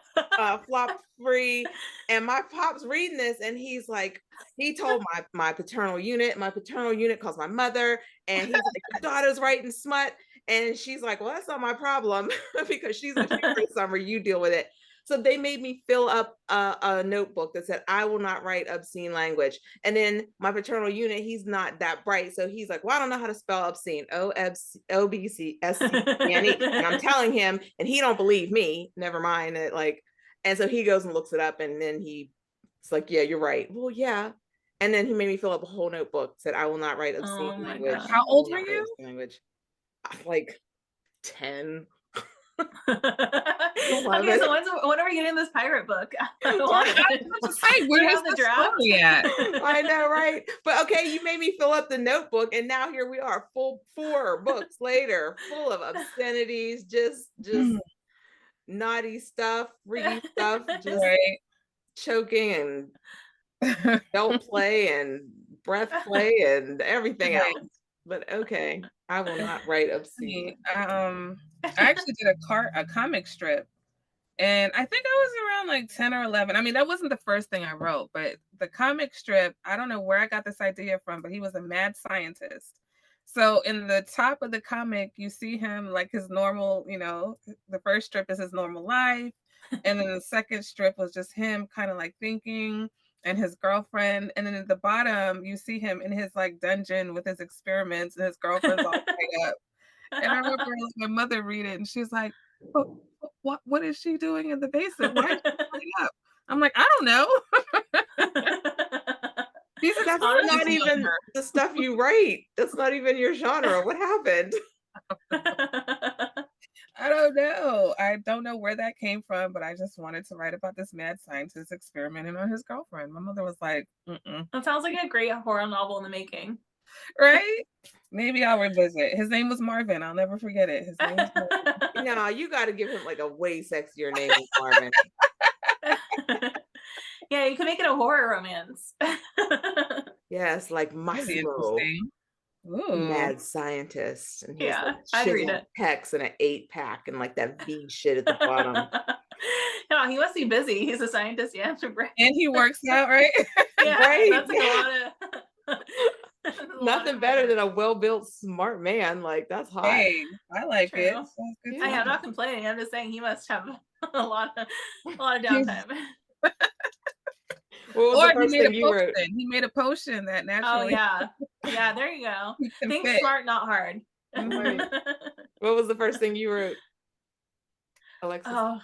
flopped free. And my pop's reading this and he's like, he told my paternal unit. My paternal unit calls my mother, and he's like, "Your daughter's writing smut," and she's like, "Well, that's not my problem because if she writes summer, you deal with it." So they made me fill up a notebook that said, "I will not write obscene language." And then my paternal unit, he's not that bright, so he's like, "Well, I don't know how to spell obscene. OBCSCENE." And I'm telling him, and he don't believe me. Never mind it. Like, and so he goes and looks it up, and then it's like, yeah, you're right. Well, yeah. And then he made me fill up a whole notebook, said, I will not write obscene Oh my language. How god. I will old were not write you? obscene language. Like 10, Okay, 11. so when are we getting this pirate book? I I want was it. about to say, Do you where is have the the draft? story at? I know, right? But okay, you made me fill up the notebook, and now here we are, full 4 books later, full of obscenities, just naughty stuff, freaky stuff, just Right. choking and belt play and breath play and everything Right. else. but okay. I will not write Me, obscene. I actually did a comic strip, and I think I was around like 10 or 11. I mean, that wasn't the first thing I wrote, but the comic strip, I don't know where I got this idea from, but he was a mad scientist. So in the top of the comic, you see him like his normal, the first strip is his normal life. And then the second strip was just him kind of like thinking and his girlfriend. And then at the bottom, you see him in his like dungeon with his experiments and his girlfriend's all tied up. And I remember like, my mother read it and she's like, "But what is she doing in the basement? Why is she tied up?" I'm like, "I don't know." These That's experiments not on even the stuff you write. That's not even your genre. What happened? I don't know. I don't know where that came from, but I just wanted to write about this mad scientist experimenting on his girlfriend. My mother was like, "Mm-mm." That sounds like a great horror novel in the making. Right? Maybe I'll revisit. His name was Marvin. I'll never forget it. His name was Marvin. No, you gotta give him, like, a way sexier name than Marvin. Yeah, you can make it a horror romance. Yes, like That'd be Massimo, interesting. Ooh. mad scientist, and he has, like, Yeah, I'd read chiseled it. pecs and an 8-pack and, like, that V shit at the bottom. No, he must be busy. He's a scientist, yeah, right. And he works out, right? Yeah, Right? that's like a Yeah. lot of that's a lot of Nothing better commitment. than a well-built smart man, like, that's hot. Hey, I like it. True. Sounds good to I'm Yeah. me. not complaining. I'm just saying he must have a lot of He's downtime. What was or the he first made a thing you wrote? potion. He made a potion that Oh naturally yeah. Yeah, there you go. keeps him Think fit. smart, not hard. Mhm. Right. What was the first thing you wrote, Alexis? Oh,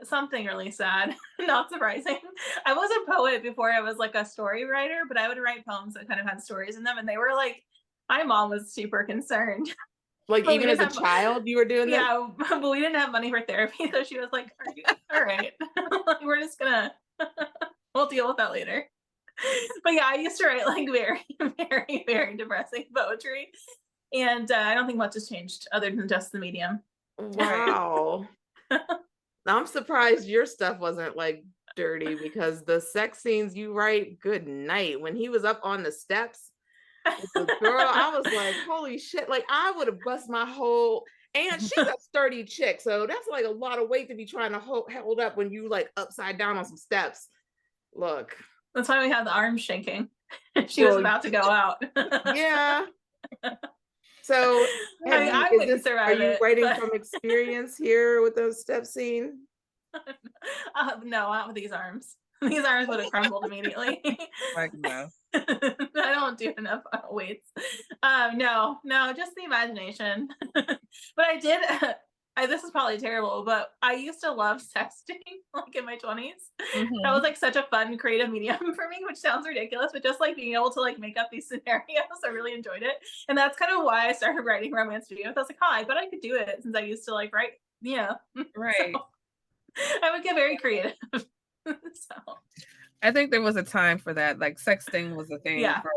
something really sad. Not surprising. I was a poet before I was like a story writer, but I would write poems that kind of had stories in them, and they were like, my mom was super concerned, Like, but we even as didn't a have, child, you were doing this? yeah, but we didn't have money for therapy, so she was like, "Are you all right? Like, we're just gonna, we'll deal with that later." But yeah, I used to write like very, very, very depressing poetry, and I don't think much has changed other than just the medium. Right. Wow. I'm surprised your stuff wasn't, like, dirty because the sex scenes you write, good night. When he was up on the steps with the girl, I was like, "Holy shit," like, I would have bust my whole and she's a sturdy chick, so that's, like, a lot of weight to be trying to hold up when you, like, upside down on some steps. Look, That's why we had the arms shaking. She was well, about to go out. yeah. So, I have mean, you I is wouldn't this are survive you it, writing but from experience here with the step scene? no, not with these arms. These arms would have crumbled immediately. Like, no. I don't do enough weights. No, no, just the imagination. But I did. This is probably terrible, but I used to love sexting, like in my 20s. That was Mhm. like such a fun creative medium for me, which sounds ridiculous, but just like being able to like make up these scenarios, I really enjoyed it. And that's kind of why I started writing romance videos. I was like, oh, I bet I could do it since I used to like write, so Right. I would get very creative. So I think there was a time for that, like, sexting was a thing yeah, for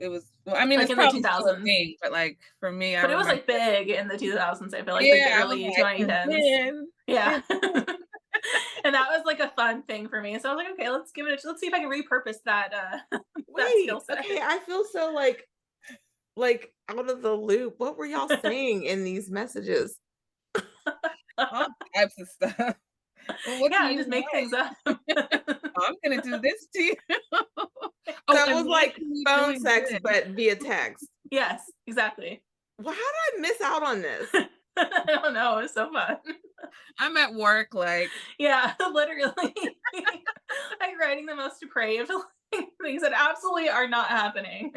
it was well, I mean, like it's in the probably still a 2000s. thing, but, like, for me, I But it was remember like big in the 2000s, I feel like the yeah, I was early like, and 2010s. then Yeah. and then And that was like a fun thing for me. So I was like, okay, let's give it let's see if I can repurpose that that skill Wait, set. okay, I feel so, like, out of the loop. What were y'all saying in these messages? all types of stuff. "Well, what do Yeah, you just make things like? up. I'm gonna do this to you." Oh, So it and was what like can you phone doing sex, good? but via text. Yes, exactly. Well, how did I miss out on this? I don't know. It was so fun. I'm at work, like, Yeah, literally. Like writing the most depraved things that absolutely are not happening.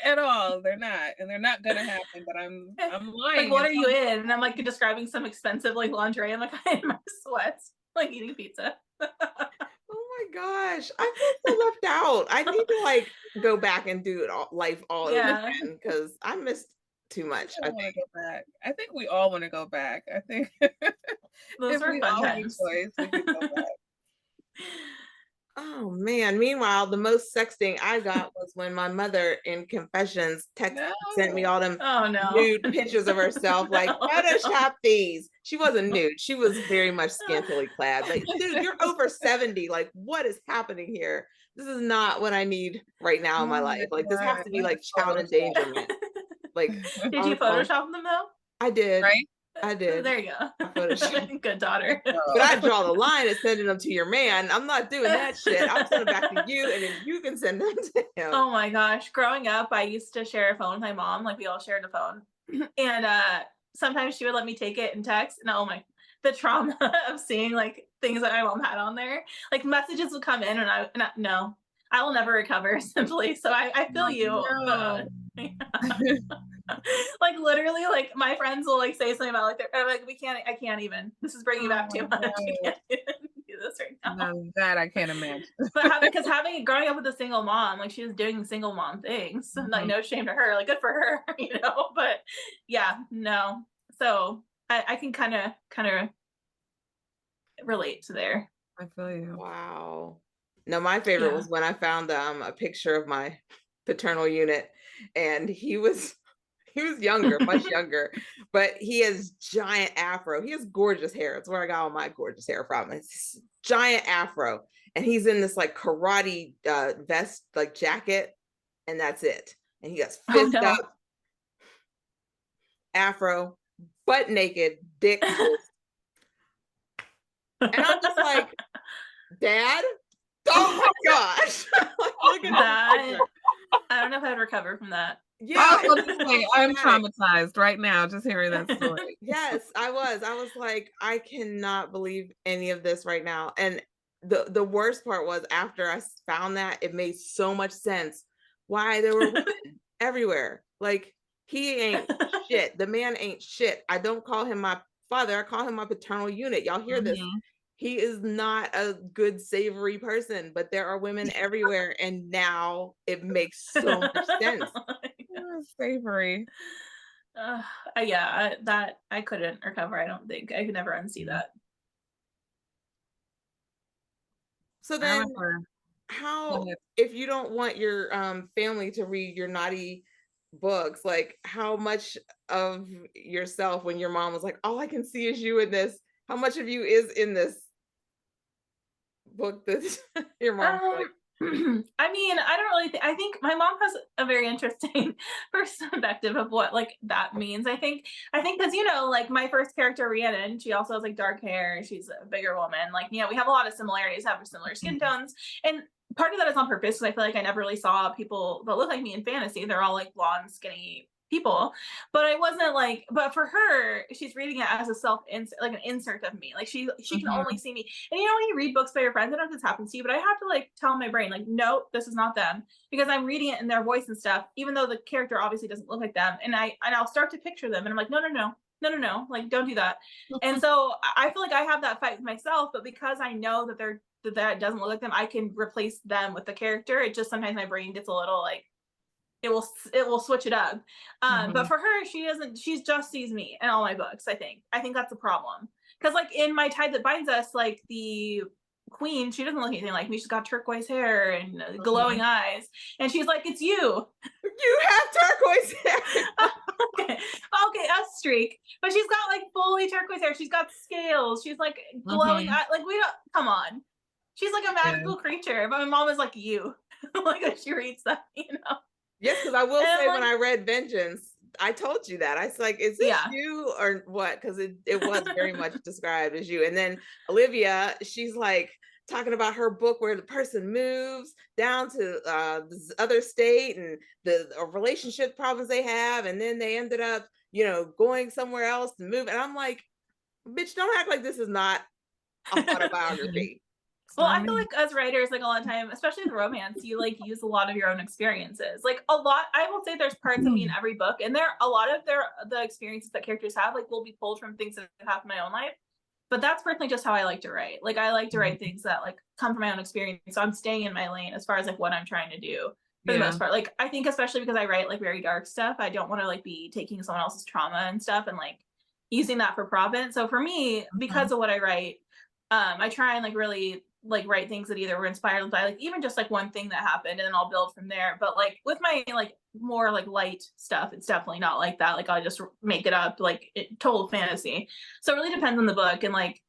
at all, they're not, and they're not gonna happen, but I'm Like, lying what and are you in? And I'm like describing some expensive like lingerie. I'm like, I'm in my sweats, like eating pizza. Oh my gosh, I feel so left out. I need to, like, go back and do it all life all over Yeah, again because I missed too much, I I don't wanna think. go back. I think we all wanna go back. I think those if were we fun all had a times. choice, we could go back. Oh, man. Meanwhile, the most sexting I got was when my mother in confessions No. sent me all them Oh no. nude pictures of herself, like, Oh no. "Photoshop these." She wasn't nude, she was very much scantily clad, like, "Dude, you're over 70, like, what is happening here? This is not what I need right now in Oh my my life, like, this has god, to be, not like, the child Photoshop. endangerment." Like, Did I you was like, Photoshop them though? I did. Right? I did. There you I photoshopped. go. Good daughter. But I draw the line at sending them to your man. I'm not doing that shit. I'm sending them back to you, and then you can send them to him. Oh my gosh. Growing up, I used to share a phone with my mom. Like we all shared a phone. And sometimes she would let me take it and text. And oh my, the trauma of seeing like things that my mom had on there. Like messages would come in and no, I will never recover simply. So I feel you. No. Like literally, like my friends will like say something about like they're like, I can't even. This is bringing Oh back my too much. We God. can't even do this right now. Now that I can't imagine. But having growing up with a single mom, like she was doing single mom things, and like Mhm. no shame to her, like good for her, you know. But yeah, no. So I can kind of relate to there. I feel you. Wow. No, my favorite Yeah. was when I found a picture of my paternal unit, and he was younger, much younger, but he has giant afro. He has gorgeous hair. It's where I got all my gorgeous hair from. It's this giant afro, and he's in this like karate vest, like jacket, and that's it. And he got Oh fist no. up, afro, butt naked, dick just, and I'm just like, Dad, oh my gosh. Like, look at this That picture. I don't know if I'd recover from that. Yeah, I was it's about to so say, I'm traumatic. traumatized right now just hearing that story. Yes, I was. I was like, I cannot believe any of this right now. And the worst part was after found that, it made so much sense why there were women everywhere. Like, he ain't shit. The man ain't shit. I don't call him my father. I call him my paternal unit. Y'all hear this? Mhm. He is not a good savory person, but there are women everywhere, and now it makes so much sense. Savory. Uh, yeah, that I couldn't recover. I don't think I could never unsee Mhm. that. So I then remember how, when it if you don't want your family to read your naughty books, like how much of yourself, when your mom was like, all I can see is you in this, how much of you is in this book that your mom's like, I mean, I don't really I think my mom has a very interesting perspective of what like that means. I think because you know, like my first character Rhiannon, she also has like dark hair, she's a bigger woman. Like, you know, we have a lot of similarities, have similar skin Mhm. tones. And part of that is on purpose because I feel like I never really saw people that look like me in fantasy. They're all like blonde, skinny people. But I wasn't like, but for her, she's reading it as a self insert, like an insert of me. Like she can only Mhm. see me. And you know, when you read books by your friends, I don't know if this happens to you, but I have to like tell my brain, like, nope, this is not them. Because I'm reading it in their voice and stuff, even though the character obviously doesn't look like them. And I'll start to picture them and I'm like, no, no, no, no, no, no, like don't do that. And so I feel like I have that fight with myself, but because I know that that doesn't look like them, I can replace them with the character. It just sometimes my brain gets a little like it will switch it up. But Mhm. for her, she doesn't. She just sees me in all my books. I think that's a problem because like in my Tide That Binds Us, like the queen, she doesn't look anything like me. She's got turquoise hair and glowing Mhm. eyes, and she's like, "It's you." you have turquoise hair. Okay, okay, a streak, but she's got like fully turquoise hair. She's got scales. She's like glowing Mhm. eye. Like we don't. Come on. She's like a Yeah. magical creature, but my mom is like you. Like when she reads that, you know. Yes, because I will And I'm say when like, I read Vengeance, I told you that. I was like, is this yeah. you or what? Because it was very much described as you. And then Olivia, she's like talking about her book where the person moves down to this other state and the relationship problems they have. And then they ended up, going somewhere else to move. And I'm like, bitch, don't act like this is not a Mhm. autobiography. It's Well, not I feel me. like as writers, like a lot of time, especially with romance, you like use a lot of your own experiences. Like a lot, I will say there's parts of me in every book, and there a lot of the experiences that characters have, like will be pulled from things that have happened in my own life. But that's personally just how I like to write. Like I like to write Mhm. things that like come from my own experience. So I'm staying in my lane as far as like what I'm trying to do for the Yeah. most part. Like I think especially because I write like very dark stuff, I don't want to like be taking someone else's trauma and stuff and like using that for profit. So for me, Mhm. because of what I write, I try and like really like write things that either were inspired by like even just like one thing that happened and then I'll build from there. But like with my like more like light stuff, it's definitely not like that. Like I'll just make it up like total fantasy. So it really depends on the book and like,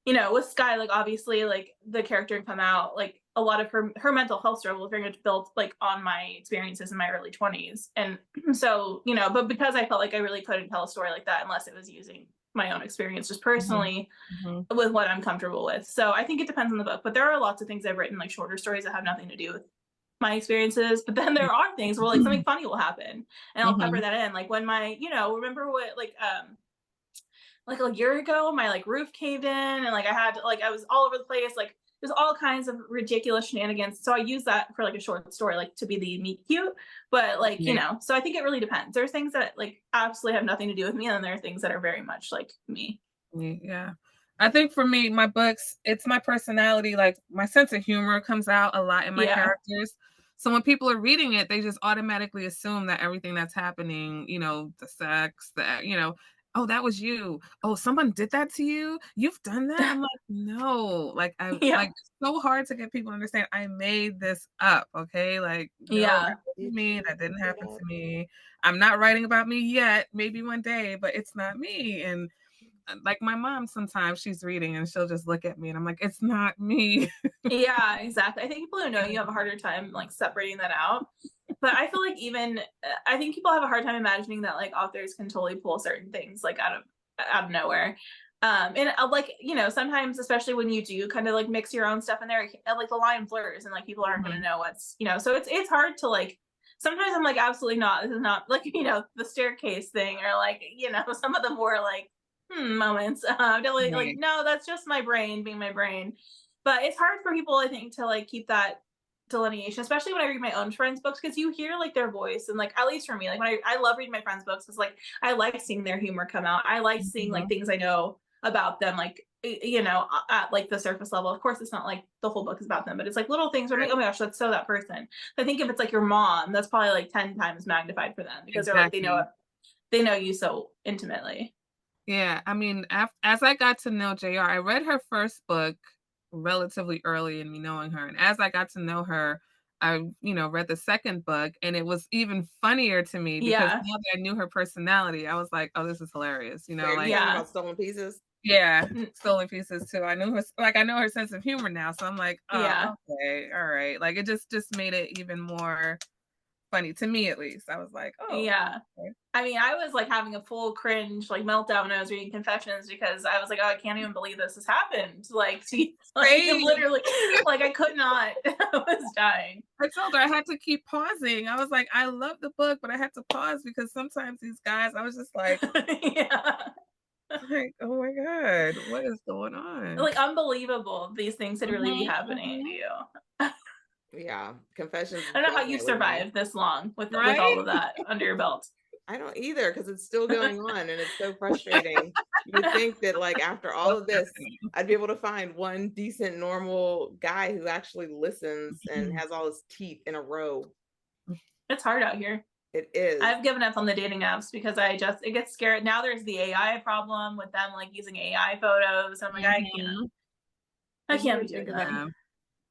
you know, with Sky, like obviously like the character can come out like a lot of her mental health struggle was very much built like on my experiences in my early 20s. And so, but because I felt like I really couldn't tell a story like that unless it was using my own experience just Mhm. personally Mhm. with what I'm comfortable with. So I think it depends on the book, but there are lots of things I've written, like shorter stories that have nothing to do with my experiences. But then there are things where like something Mhm. funny will happen and I'll pepper Mhm. that in. Like when remember what like a year ago, my like roof caved in and like I had like I was all over the place. Like there's all kinds of ridiculous shenanigans. So I use that for like a short story, like to be the meet cute. But like, Right. so I think it really depends. There's things that like absolutely have nothing to do with me, and then there are things that are very much like me. Yeah. I think for me, my books, it's my personality, like, my sense of humor comes out a lot in my Yeah. characters. So when people are reading it, they just automatically assume that everything that's happening, the sex, "Oh, that was you. Oh, someone did that to you? You've done that?" I'm like, "No." Yeah. It's so hard to get people to understand, I made this up, okay? Like, no, that Yeah. wasn't Did me, you that didn't make it happen up? to me. I'm not writing about me yet, maybe one day, but it's not me, and like my mom sometimes she's reading and she'll just look at me and I'm like, "It's not me." Yeah, exactly. I think people who know you have a harder time like separating that out. But I feel like even I think people have a hard time imagining that like authors can totally pull certain things like out of nowhere. And like sometimes especially when you do kind of like mix your own stuff in there, like the line blurs and like people aren't going to Mhm. know so it's hard to like sometimes I'm like absolutely not, this is not like the staircase thing or like some of the more like moments. Definitely like Right. no, that's just my brain being my brain. But it's hard for people, I think, to like keep that delineation, especially when I read my own friends' books, because you hear like their voice and like at least for me, like when I love reading my friends' books, it's like I like seeing their humor come out. I like seeing like Mhm. things I know about them, like at like the surface level. Of course, it's not like the whole book is about them, but it's like little things where I'm like, oh Right. my gosh, that's so that person. I think if it's like your mom, that's probably like 10 times magnified for them because they're like Exactly. they know you so intimately. Yeah, I mean, as I got to know JR, I read her first book relatively early in me knowing her, and as I got to know her, I read the second book, and it was even funnier to me because Yeah, now that I knew her personality, I was like, "Oh, this is hilarious," Wait, are you like talking yeah, about Stolen Pieces? yeah, n- Stolen Pieces too. I know her sense of humor now, so I'm like, "Oh, yeah. okay, all right." Like, it just made it even more funny to me at least. I was like, "Oh, Yeah. okay." I mean, I was like having a full cringe like meltdown when I was reading Confessions because I was like, "Oh, I can't even believe this has happened." Like, like Same. literally, like I could not. I was dying. I told her I had to keep pausing. I was like, "I love the book, but I had to pause because sometimes these guys," I was just Yeah, "Oh my god, what is going on?" like unbelievable. These things could really be Mhm, happening to mhm. you. Yeah, Confessions I is don't know how you definitely me. survived this long with all Right? of that under your belt. I don't either because it's still going on and it's so frustrating. You would think that, like, after all What's of this, happening? I'd be able to find one decent, normal guy who actually listens and has all his teeth in a row. It's hard out here. It is. I've given up on the dating apps because it gets scared. Now there's the AI problem with them like using AI photos. I'm like, Mhm. I I didn't can't be even doing think of that. that. Yeah.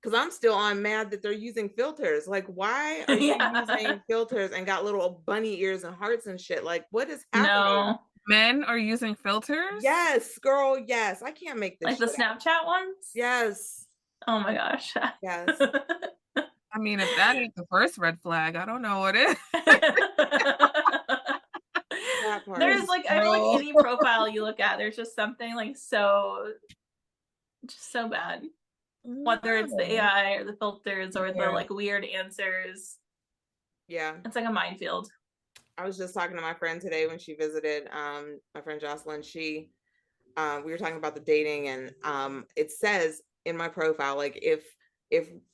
'Cause I'm still on mad that they're using filters. Like, why are you Yeah. using filters and got little bunny ears and hearts and shit? Like, what is happening? No. Men are using filters? Yes, girl, yes. I can't make this Like the shit up. Snapchat ones? Yes, Oh my gosh. yes, I mean, if that ain't the first red flag, I don't know what is. that part. There's like I feel like Girl. any profile you look at, there's just something like just so bad. Whether it's the No. AI or the filters or the Yeah. like weird answers. Yeah. It's like a minefield. I was just talking to my friend today when she visited, my friend Jocelyn. We were talking about the dating and it says in my profile, like, if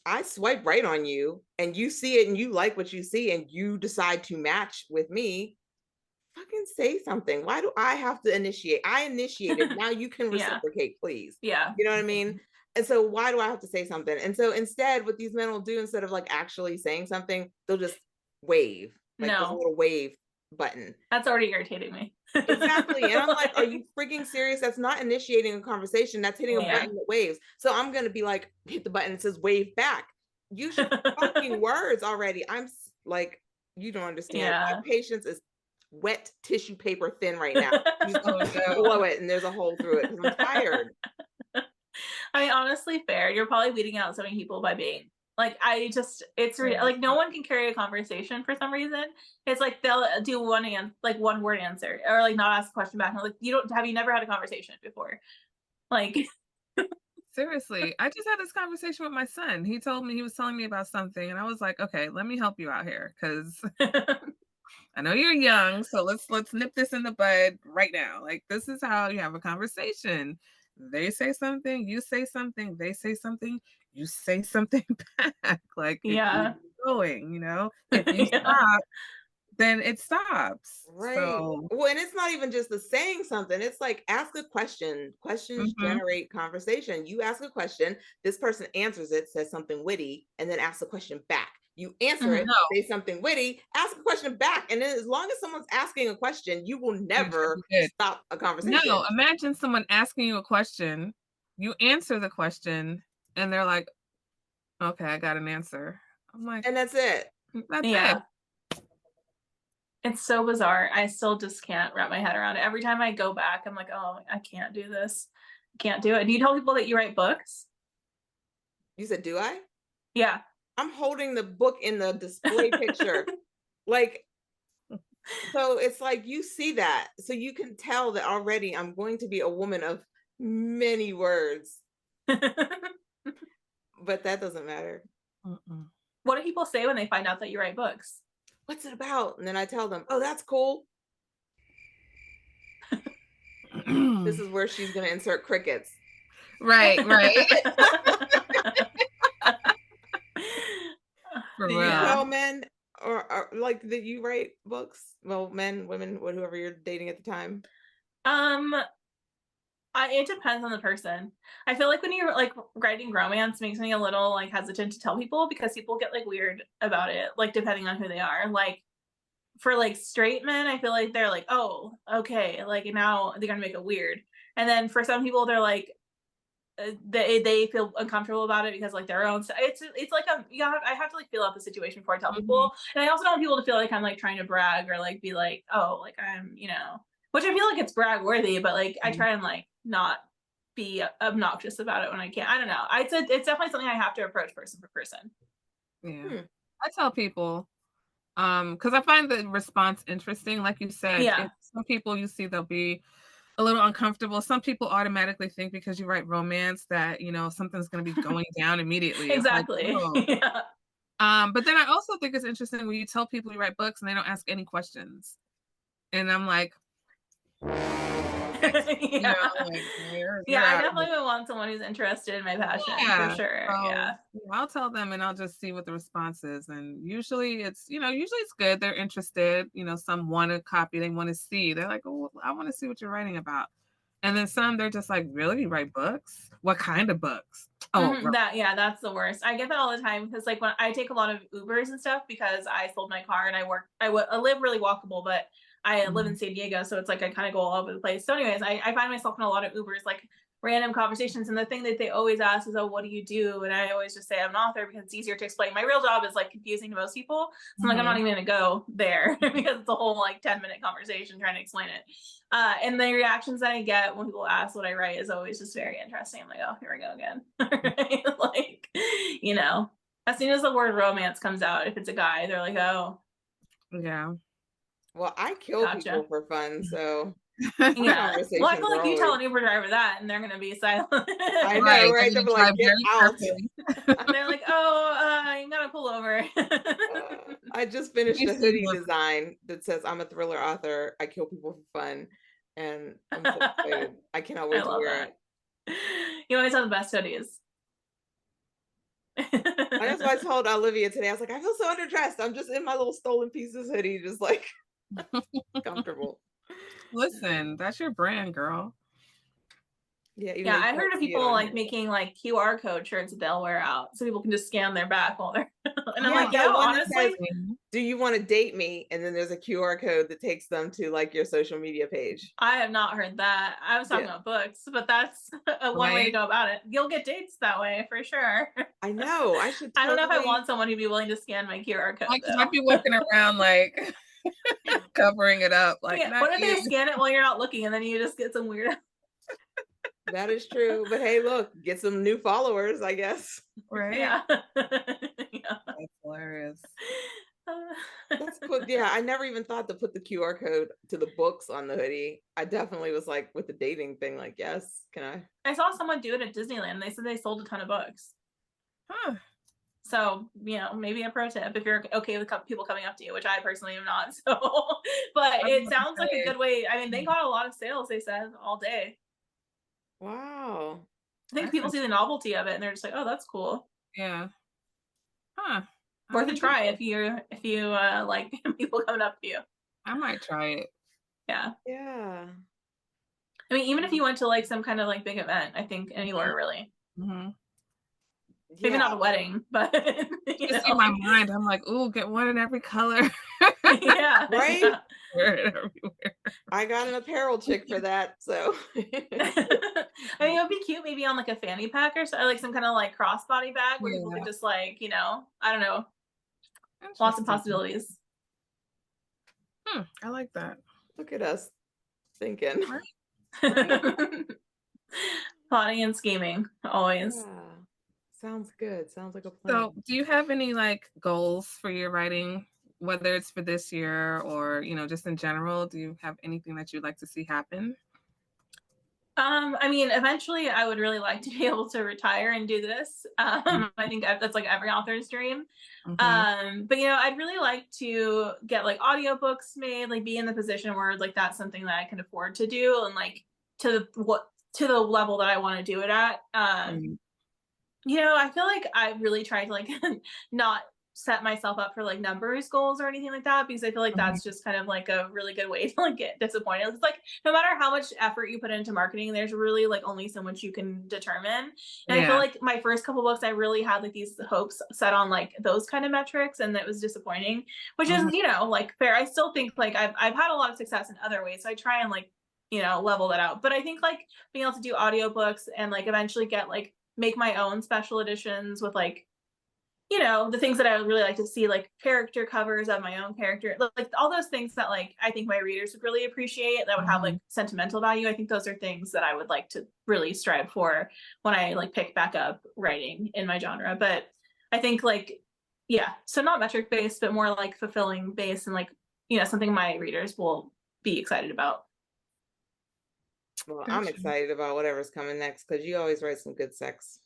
I swipe right on you and you see it and you like what you see and you decide to match with me, fucking say something. Why do I have to initiate? I initiated. Now you can Yeah. reciprocate, please. Yeah. You know what I mean? And so why do I have to say something? And so instead, what these men will do instead of like actually saying something, they'll just wave. Like there's a No. little wave button. That's already irritating me. Exactly. And I'm like, are Like, you freaking serious? That's not initiating a conversation. That's hitting a yeah. button that waves. So I'm gonna be like, hit the button that says wave back. Use your fucking words already. Like, you don't understand. Yeah. My patience is wet tissue paper thin right now. You just Oh, no. blow it and there's a hole through it because I'm tired. I mean, honestly, fair. You're probably weeding out so many people by being like, Yeah. like no one can carry a conversation for some reason. It's like they'll do like one word answer or like not ask a question back. And I'm like, you never had a conversation before? Like, Seriously, I just had this conversation with my son. He was telling me about something, and I was like, "Okay, let me help you out here, because I know you're young, so let's nip this in the bud right now. Like, this is how you have a conversation. They say something, you say something, they say something, you say something back. Like, it keeps yeah, going, you know? If you yeah, stop, then it stops. Right. So, Well, and it's not even just the saying something. It's like ask a question. Questions mhm, generate conversation. You ask a question, this person answers it, says something witty, and then asks a question back. You answer it, mhm, no, say something witty, ask a question back. And then as long as someone's asking a question, you will you should never be good. stop a No, conversation. imagine someone asking you a question, you answer the question, and they're like, "Okay, I got an answer." I'm like, And that's it. "That's it." yeah. It's so bizarre. I still just can't wrap my head around it. Every time I go back, I'm like, oh, I can't do this. Can't do it. Do you tell people that you write books? You said, do I? Yeah. I'm holding the book in the display picture. Like, so it's like you see that. So you can tell that already I'm going to be a woman of many words, but that doesn't matter. Mm-mm. What do people say when they find out that you write books? What's it about? And then I tell them, oh, that's cool. This is where she's going to insert crickets. Right, right. For Do you real. tell men or like that you write books? Well, men, women, whoever you're dating at the time. um, it depends on the person. I feel like when you're like writing romance makes me a little like hesitant to tell people because people get like weird about it, like depending on who they are. Like for like straight men, I feel like they're like, oh, okay, like now they're gonna make it weird. And then for some people, they're like, they feel uncomfortable about it because like their own. It's like I have to like feel out the situation before I tell Mhm, people, and I also don't want people to feel like I'm like trying to brag or like be like, oh, like I'm which I feel like it's brag worthy, but like I mhm. try and like not be obnoxious about it when I can. I don't know. It's definitely something I have to approach person for person. Yeah. Hmm. I tell people, because I find the response interesting. Like you said, Yeah. if some people you see they'll be a little uncomfortable. Some people automatically think because you write romance that, something's gonna be going down immediately. It's like, Exactly. no. Yeah. But then I also think it's interesting when you tell people you write books and they don't ask any questions. And I'm like, "What?" You know, Yeah. like, "You're Yeah, you're I out of definitely would want someone who's interested in my passion for Yeah. sure. So, Yeah. I'll tell them and I'll just see what the response is. And usually it's good. They're interested. Some want a copy, they want to see. They're like, "Oh, I want to see what you're writing about." And then some, they're just like, "Really? You write books? What kind of books?" Oh, Mhm, yeah, that's the worst. I get that all the time because like when I take a lot of Ubers and stuff because I sold my car and I live really walkable, but I live in mhm, San Diego, so it's like I kind of go all over the place. So, anyways, I find myself in a lot of Ubers, like random conversations, and the thing that they always ask is, "Oh, what do you do?" And I always just say I'm an author because it's easier to explain. My real job is like confusing to most people, so I'm like I'm not mhm. even gonna go there because it's a whole like 10-minute conversation trying to explain it. And the reactions that I get when people ask what I write is always just very interesting. I'm like, oh, here we go again. Right? Like, you know, as soon as the word romance comes out, if it's a guy, they're like, oh, Yeah. Well, I kill people gotcha. for fun, so my Yeah. Well, I conversations feel are like you tell always an Uber driver that and they're going to be silent. I know, Right. They're right? They'll gonna be like, drive "Get very out." carefully. They're like, oh, you got to pull over. I just finished Me a too. hoodie design that says, "I'm a thriller author. I kill people for fun," and I'm so excited. I cannot I wait to love wear that. it. You always have the best hoodies. And that's why I told Olivia today. I was like, "I feel so underdressed. I'm just in my little stolen pieces hoodie, just like comfortable." Listen, that's your brand, girl. Yeah, even Yeah, though you I heard can't of see it people on like here. making like QR code shirts that they'll wear out so people can just scan their back while they're and I'm Yeah, like, Oh, that one that says, honestly, mhm. "Do you want to date me?" And then there's a QR code that takes them to like your social media page. I have not heard that. I was talking Yeah, about books, but that's a one way to Right? go about it. You'll get dates that way for sure. I know. I should I don't know if I totally. want someone who'd be willing to scan my QR code Like, 'cause I'd though. be walking around, like, covering it up, like, Yeah, "Not what if you." they scan it while you're not looking and then you just get some weird That is true. But hey, look, get some new followers, I guess. Right? Yeah. Yeah. That's hilarious. That's cool. Yeah, I never even thought to put the QR code to the books on the hoodie. I definitely was like with the dating thing, like, yes, can I? I saw someone do it at Disneyland. They said they sold a ton of books. Huh. So, maybe a pro tip if you're okay with people coming up to you, which I personally am not. So, but I'm it gonna sounds like a say, good way. I mean, they got a lot of sales, they said, all day. Wow. I think that's people see the novelty of it and they're just like, oh, that's cool. yeah. Huh. I'm Worth a gonna try if you like people coming up to you. I might try it. Yeah. Yeah. I mean, even if you went to like some kind of like big event, I think anywhere really. Mhm. Maybe Yeah. not a wedding, but Just in my mind, I'm like, "Ooh, get one in every color." yeah. Right? Yeah. Wear it everywhere. I got an apparel chick for that. So I mean, it would be cute maybe on like a fanny pack or so, like some kind of like crossbody bag where people Yeah, could just like, I don't know, lots of interesting. possibilities. I like that. look at us thinking. Right, right. Plotting and scheming, always. Yeah. Sounds good. Sounds like a So, plan. do you have any, like, goals for your writing, whether it's for this year or, just in general? Do you have anything that you'd like to see happen? I mean, eventually I would really like to be able to retire and do this. I think that's like every author's dream. Mhm. But I'd really like to get like audiobooks made, like be in the position where like that's something that I can afford to do and like to the level that I want to do it at. Mm, I feel like I really tried to like not set myself up for like numbers goals or anything like that because I feel like mhm. that's just kind of like a really good way to like get disappointed. It's like no matter how much effort you put into marketing, there's really like only so much you can determine. And I feel Yeah. like my first couple books, I really had like these hopes set on like those kind of metrics, and it was disappointing, which is Mhm. like fair. I still think like I've had a lot of success in other ways, so I try and like level that out. But I think like being able to do audiobooks and like eventually get like make my own special editions with like the things that I would really like to see, like character covers of my own character, like all those things that like I think my readers would really appreciate that would have like Mhm. sentimental value. I think those are things that I would like to really strive for when I like pick back up writing in my genre. But I think like, yeah, so not metric based, but more like fulfilling based and like, something my readers will be excited about. Well, I'm Gotcha. excited about whatever's coming next because you always write some good sex.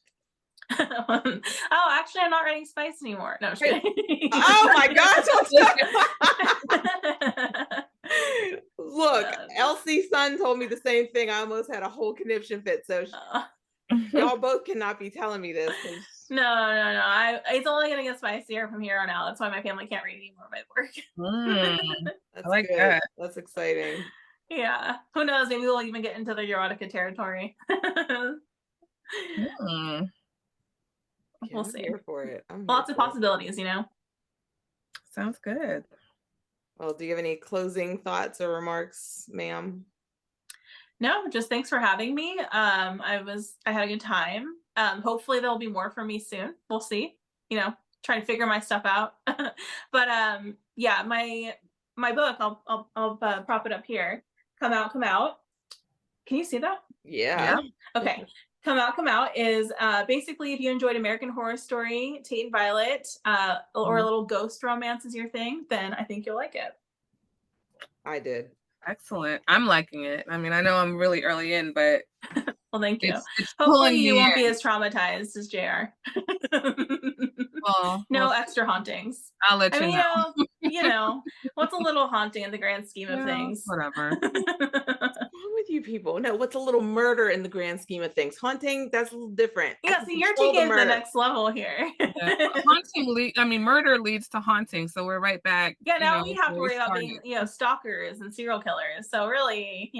Oh, actually, I'm not writing spice anymore. No, I'm just Wait, kidding. oh my gosh. Look, Uh, Elsie's son told me the same thing. I almost had a whole conniption fit. So uh, y'all both cannot be telling me this. 'Cause no, no, no. It's only gonna get spicier from here on out. That's why my family can't read anymore by Mm, work. I that's like good. that. That's exciting. Yeah. Who knows? Maybe we'll even get into the erotica territory. Mm, Yeah, We'll I'm see. here for it. I'm here Lots of for it. possibilities. sounds good. Well, do you have any closing thoughts or remarks, ma'am? No, just thanks for having me. I had a good time. Hopefully there'll be more for me soon. We'll see. Trying to figure my stuff out. But yeah, my book, I'll prop it up here. Come out, come out. Can you see that? Yeah. Yeah. Okay. Come out is basically if you enjoyed American Horror Story, Tate and Violet, or a Mhm. little ghost romance is your thing, then I think you'll like it. I did. Excellent. I'm liking it. I mean, I know I'm really early in, but Well, thank you. it's Hopefully pulling you me won't be in. as traumatized as JR. Well, we'll No see. extra hauntings. I'll let I you mean, know. what's a little haunting in the grand scheme of Yeah, things? whatever. Wrong with you people? No, what's a little murder in the grand scheme of things? Haunting, that's a little different. I Yeah, can see, you're control the taking it to the murder. next level here. Yeah. I mean, murder leads to haunting, so we're right back, Yeah, now we have to where we worry about being, started. stalkers and serial killers. So really,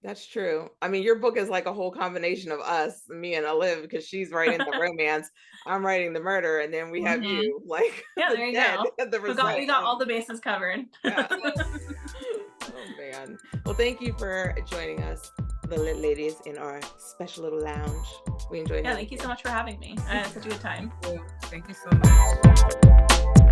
That's true. I mean, your book is like a whole combination of us, me and Olive, because she's writing the romance, I'm writing the murder, and then we have Mhm. you, like yeah, the there you dead, go. the result We got of all the bases covered. yeah. Oh man. Well, thank you for joining us, the lit ladies, in our special little lounge. We enjoyed Yeah, having thank you you. so much for having me. I had such a good time. Thank you so much.